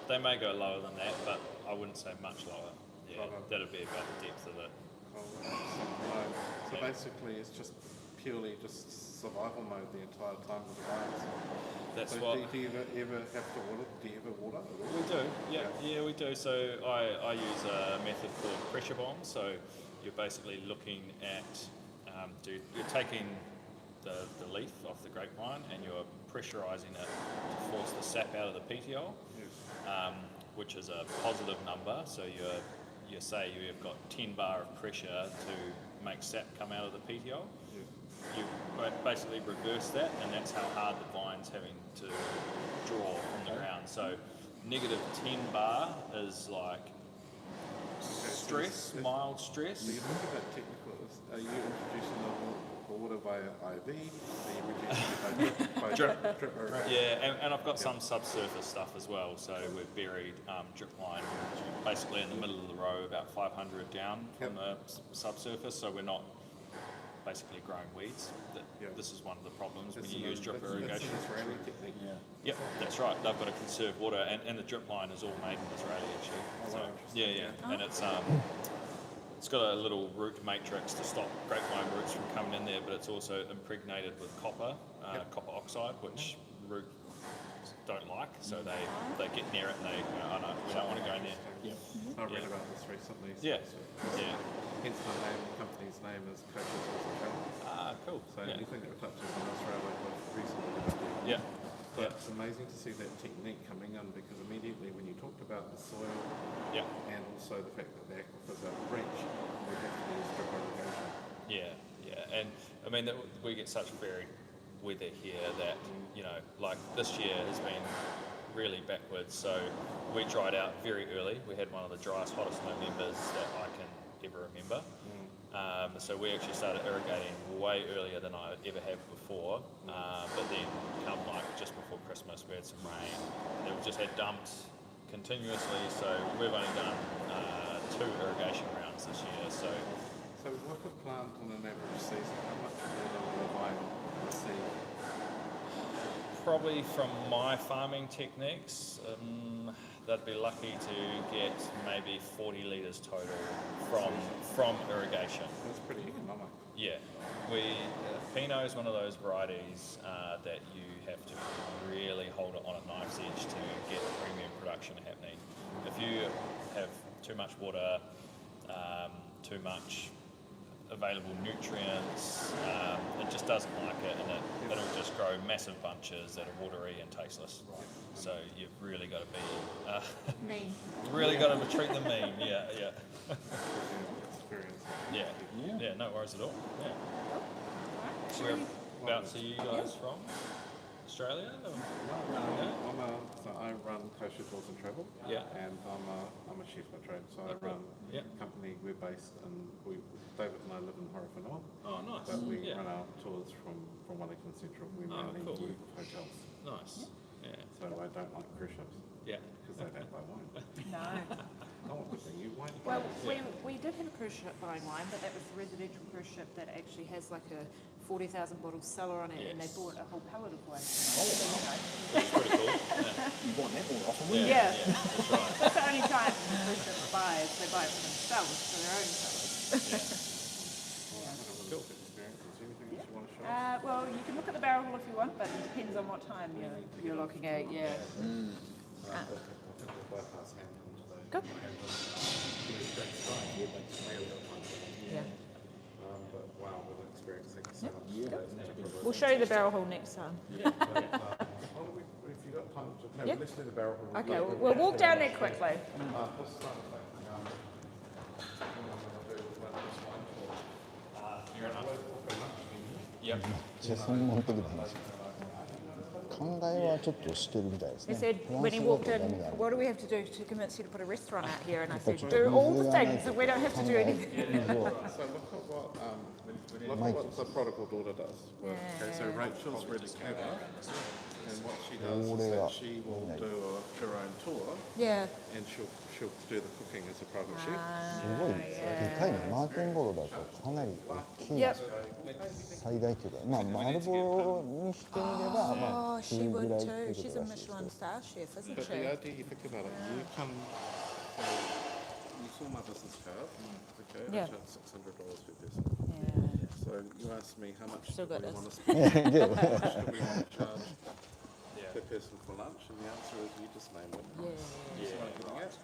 Speaker 8: they may go lower than that, but I wouldn't say much lower. Yeah, that'd be about the depth of it.
Speaker 3: So
Speaker 8: Yeah.
Speaker 3: basically it's just purely just survival mode the entire time with the vines.
Speaker 8: That's
Speaker 3: So
Speaker 8: what
Speaker 3: do you ever have to water? Do you ever water at all?
Speaker 8: we do. Yeah, we do. So I use a method called pressure bomb. So you're basically looking at, you're taking the leaf off the grapevine and you're pressurising it to force the sap out of the petiole, which is a positive number. So you say you've got 10 bar of pressure to make sap come out of the petiole. You basically reverse that, and that's how hard the vine's having to draw from the ground. So negative 10 bar is like stress, mild stress.
Speaker 3: So you look at that technical. Are you introducing the water via IV? Are you reducing it by drip irrigation?
Speaker 8: Yeah, and I've got some subsurface stuff as well. So we've buried drip line basically in the middle of the row, about 500 down from the subsurface. So we're not basically growing weeds. This is one of the problems when you use drip irrigation.
Speaker 3: That's an Israeli technique.
Speaker 8: Yep, that's right. They've got to conserve water, and the drip line is all made in Israel actually. So, yeah, and it's got a little root matrix to stop grapevine roots from coming in there, but it's also impregnated with copper, copper oxide, which roots don't like. So they get near it and they go, oh no, we don't want to go near.
Speaker 3: I read about this recently. So
Speaker 8: Yeah.
Speaker 3: Hence my name, the company's name is Coaches Hospitality.
Speaker 8: Cool.
Speaker 3: So anything that touches on Australia we've recently developed.
Speaker 8: Yeah.
Speaker 3: But it's amazing to see that technique coming in because immediately when you talked about the soil and also the fact that the aquifers are rich, we have to use drip irrigation.
Speaker 8: Yeah, and I mean we get such varied weather here that like this year has been really backwards. So we dried out very early. We had one of the driest, hottest Novembers that I can ever remember. So we actually started irrigating way earlier than I ever have before. But then come just before Christmas, we had some rain. And we just had dumps continuously. So we've only done 2 irrigation rounds this year. So
Speaker 3: what a plant on an average season, how much water will a vine receive?
Speaker 8: probably from my farming techniques, they'd be lucky to get maybe 40 litres total from irrigation.
Speaker 3: That's pretty economic.
Speaker 8: Yeah, Pinot is one of those varieties that you have to really hold it on a knife's edge to get premium production happening. If you have too much water, too much available nutrients, it just doesn't like it, and it'll just grow massive bunches that are watery and tasteless. So you've really got to be
Speaker 2: Mean.
Speaker 8: really got to treat them mean. Yeah.
Speaker 3: Experience.
Speaker 8: Yeah, no worries at all. Yeah. Whereabouts are you guys from? Australia? Or?
Speaker 3: So I run Kosher Tours and Travel.
Speaker 8: Yeah.
Speaker 3: And I'm a chef by trade. So I run a company. We're based in David and I live in Horowhenua.
Speaker 8: Oh, nice.
Speaker 3: But we run our tours from Wellington Central. We mainly
Speaker 8: cool.
Speaker 3: do hotels.
Speaker 8: Nice. Yeah.
Speaker 3: So I don't like cruise ships
Speaker 8: Yeah.
Speaker 3: because they don't buy wine.
Speaker 2: No.
Speaker 3: I want to bring you wine.
Speaker 2: Well, we did have a cruise ship buying wine, but that was the residential cruise ship that actually has like a 40,000 bottle cellar on it, and they bought a whole pallet of wine.
Speaker 8: That's pretty cool.
Speaker 4: You want that more often,
Speaker 8: Yeah.
Speaker 4: wouldn't
Speaker 2: Yeah.
Speaker 8: That's right.
Speaker 2: That's the only time the cruise ship buys, they buy it for themselves, for their own cellars.
Speaker 3: Cool. Experiences. Anything else you want to show?
Speaker 2: Well, you can look at the barrel hole if you want, but it depends on what time you're looking at, yeah.
Speaker 3: I think we'll bypass Hampton today.
Speaker 2: Good. Yeah.
Speaker 3: But wow, we're experiencing so much today.
Speaker 2: We'll show you the barrel hole next time.
Speaker 3: If you got time to,
Speaker 2: Yeah.
Speaker 3: let's do the barrel.
Speaker 2: Okay, we'll walk down there quickly.
Speaker 3: Let's start with
Speaker 8: Yep.
Speaker 1: じゃあ専門的な話。考えはちょっとしてるみたいですね。
Speaker 2: He said
Speaker 1: フラン
Speaker 2: when
Speaker 1: ス
Speaker 2: he
Speaker 1: 語だ
Speaker 2: walked
Speaker 1: とダメ
Speaker 2: in,
Speaker 1: だ。
Speaker 2: what do we have to do to convince you to put a restaurant out here? And I said, do all the things, and we don't have to do anything.
Speaker 3: So look at what the prodigal daughter does. Okay, so Rachel's really clever, and what she does is that she will do her own tour,
Speaker 2: Yeah.
Speaker 3: and she'll do the cooking as a private chef.
Speaker 1: すごいでかいね。マーティンボロだとかなり大きい。
Speaker 2: Yep.
Speaker 1: 最大級だ。まあ丸ボロにしてみればま
Speaker 2: Oh,
Speaker 1: あ
Speaker 2: she
Speaker 1: 中ぐ
Speaker 2: would
Speaker 1: らいっ
Speaker 2: too.
Speaker 1: ていう
Speaker 2: She's
Speaker 1: こと
Speaker 2: a
Speaker 1: らしいですけど。
Speaker 2: Michelin star chef, isn't
Speaker 3: But the
Speaker 2: she?
Speaker 3: idea, you think about it, you come, you saw my business card, okay,
Speaker 2: Yeah.
Speaker 3: I charge $600 per person.
Speaker 2: Yeah.
Speaker 3: So you asked me how much do
Speaker 2: Still got
Speaker 3: we
Speaker 2: this.
Speaker 3: want to spend, how much do we want to charge per person for lunch, and the answer is you just name it.
Speaker 2: Yeah.
Speaker 3: You see what I'm getting at?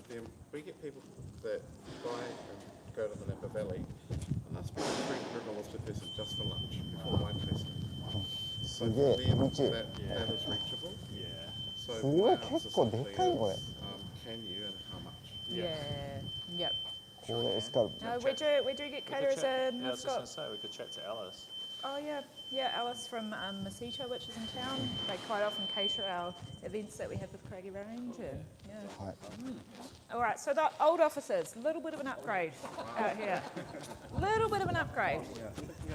Speaker 3: Then we get people that buy and go to the Napa Valley, and they spend $300 per person just for lunch before wine tasting. So
Speaker 1: すげ
Speaker 3: for
Speaker 1: え
Speaker 3: them,
Speaker 1: 気持ちいい。
Speaker 3: that is reachable.
Speaker 8: Yeah.
Speaker 3: So
Speaker 1: すごい
Speaker 3: my
Speaker 1: 結
Speaker 3: answer
Speaker 1: 構で
Speaker 3: simply
Speaker 1: かいこれ。
Speaker 3: is, can you and how much?
Speaker 2: Yeah. Yep.
Speaker 1: これエスカルプ。
Speaker 2: We do get caterers in.
Speaker 8: Yeah, I
Speaker 2: We've
Speaker 8: was just going
Speaker 2: got.
Speaker 8: to say, we could chat to Alice.
Speaker 2: Oh yeah, Alice from Masita, which is in town. They quite often cater our events that we have with Craigie Range. And, yeah.
Speaker 1: はい。
Speaker 2: All right, so the old offices, a little bit of an upgrade out here. Little bit of an upgrade.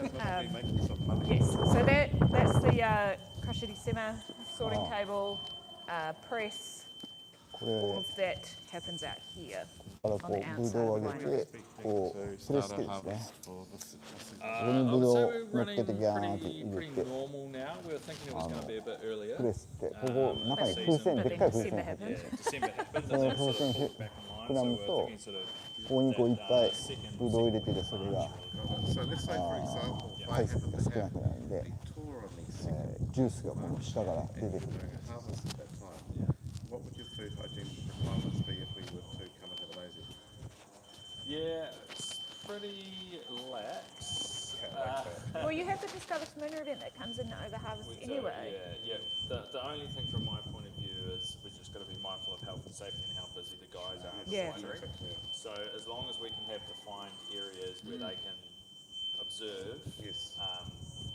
Speaker 3: You guys must be making some money.
Speaker 2: Yes, so that's the Krashidi Sema sorting table, press.
Speaker 1: こ
Speaker 2: All
Speaker 1: れ
Speaker 2: of that happens out here.
Speaker 1: からこうブドウを上げてこうプレス機ですね。
Speaker 8: I
Speaker 1: When
Speaker 8: would
Speaker 1: you
Speaker 8: say
Speaker 1: do
Speaker 8: we're running
Speaker 1: look at the guy,
Speaker 8: pretty
Speaker 1: you
Speaker 8: pretty
Speaker 1: get-
Speaker 8: normal now. We were thinking it was going to be a bit earlier.
Speaker 1: プレスってここ中に
Speaker 8: But
Speaker 1: 風船
Speaker 2: But
Speaker 1: でっ
Speaker 2: then
Speaker 1: かい風
Speaker 2: December
Speaker 1: 船入って
Speaker 2: happened.
Speaker 8: December happened,
Speaker 1: So
Speaker 8: and that
Speaker 1: whole
Speaker 8: sort of
Speaker 1: thing
Speaker 8: brought back online. So
Speaker 1: put
Speaker 8: we're
Speaker 1: them
Speaker 8: thinking sort of
Speaker 1: ここにこういっぱい
Speaker 8: second
Speaker 1: ブドウを入れててそれが
Speaker 3: So let's say, for example, I
Speaker 1: 体積
Speaker 3: happen
Speaker 1: が
Speaker 3: to
Speaker 1: 少な
Speaker 3: have
Speaker 1: くなるんで、
Speaker 3: Victoria lease
Speaker 1: ジュースがこの下から出てくる。
Speaker 3: during a harvest at that time. What would your food hygiene requirements be if we were to come and have an AZ?
Speaker 8: yeah, it's pretty lax.
Speaker 2: Well, you have the Discover Smyrna event that comes in over harvest
Speaker 8: We do,
Speaker 2: anyway.
Speaker 8: yeah. The only thing from my point of view is we're just got to be mindful of health and safety and how busy the guys are in the
Speaker 2: Yeah.
Speaker 8: winery. So as long as we can have defined areas where they can observe,
Speaker 3: Yes.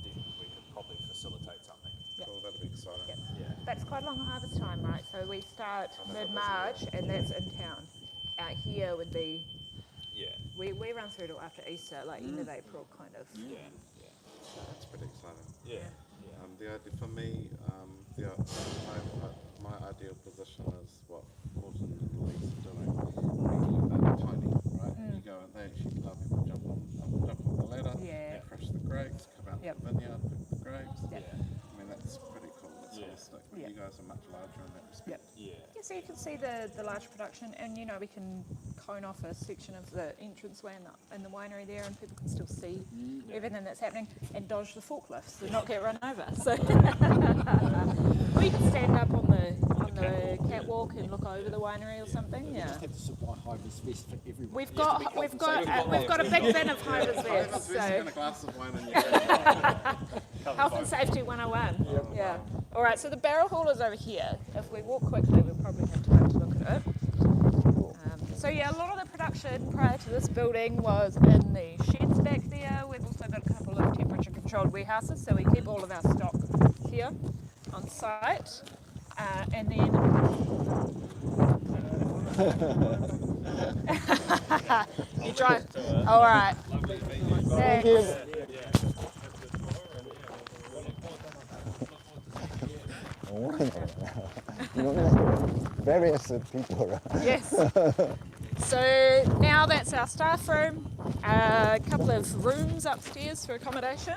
Speaker 8: then we could probably facilitate something.
Speaker 3: Cool, that'd be exciting.
Speaker 2: Yep.
Speaker 8: Yeah.
Speaker 2: That's quite a long harvest time, right? So we start mid-March and that's in town. Out here would be,
Speaker 8: Yeah.
Speaker 2: we run through till after Easter, like end of April kind of.
Speaker 8: Yeah.
Speaker 3: That's pretty exciting.
Speaker 8: Yeah.
Speaker 3: The idea for me, my ideal position is what Morton and Louise are doing. They're tiny, right? And you go and they actually love people jump on the ladder,
Speaker 2: Yeah.
Speaker 3: crush the grapes, come out
Speaker 2: Yep.
Speaker 3: to the vineyard, pick the grapes.
Speaker 2: Yep.
Speaker 3: I mean, that's pretty cool. That's
Speaker 8: Yeah.
Speaker 3: holistic.
Speaker 2: Yeah.
Speaker 3: You guys are much larger in that respect.
Speaker 8: Yeah.
Speaker 2: Yeah, so you can see the large production, and you know we can cone off a section of the entranceway in the winery there, and people can still see everything that's happening, and dodge the forklifts and not get run over. So, or you can stand up on the catwalk and look over the winery or something. Yeah,
Speaker 4: Have to supply high vis vest for everyone.
Speaker 2: we've got a big bin of hivers there.
Speaker 3: And
Speaker 2: So
Speaker 3: a glass of wine and you
Speaker 2: health and safety 101. Yeah. All right. So the barrel hall is over here. If we walk quickly, we'll probably have time to look at it. So yeah, a lot of the production prior to this building was in the sheds back there. We've also got a couple of temperature controlled warehouses, so we keep all of our stock here on site, and then you drive. All right.
Speaker 1: Thank you. Various people.
Speaker 2: Yes. So now that's our staff room. A couple of rooms upstairs for accommodation.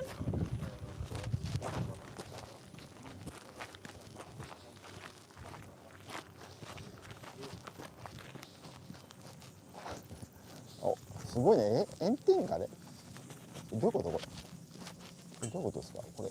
Speaker 1: Oh, すごいね。炎天下で。どういうことこれ？どういうことですかこれ？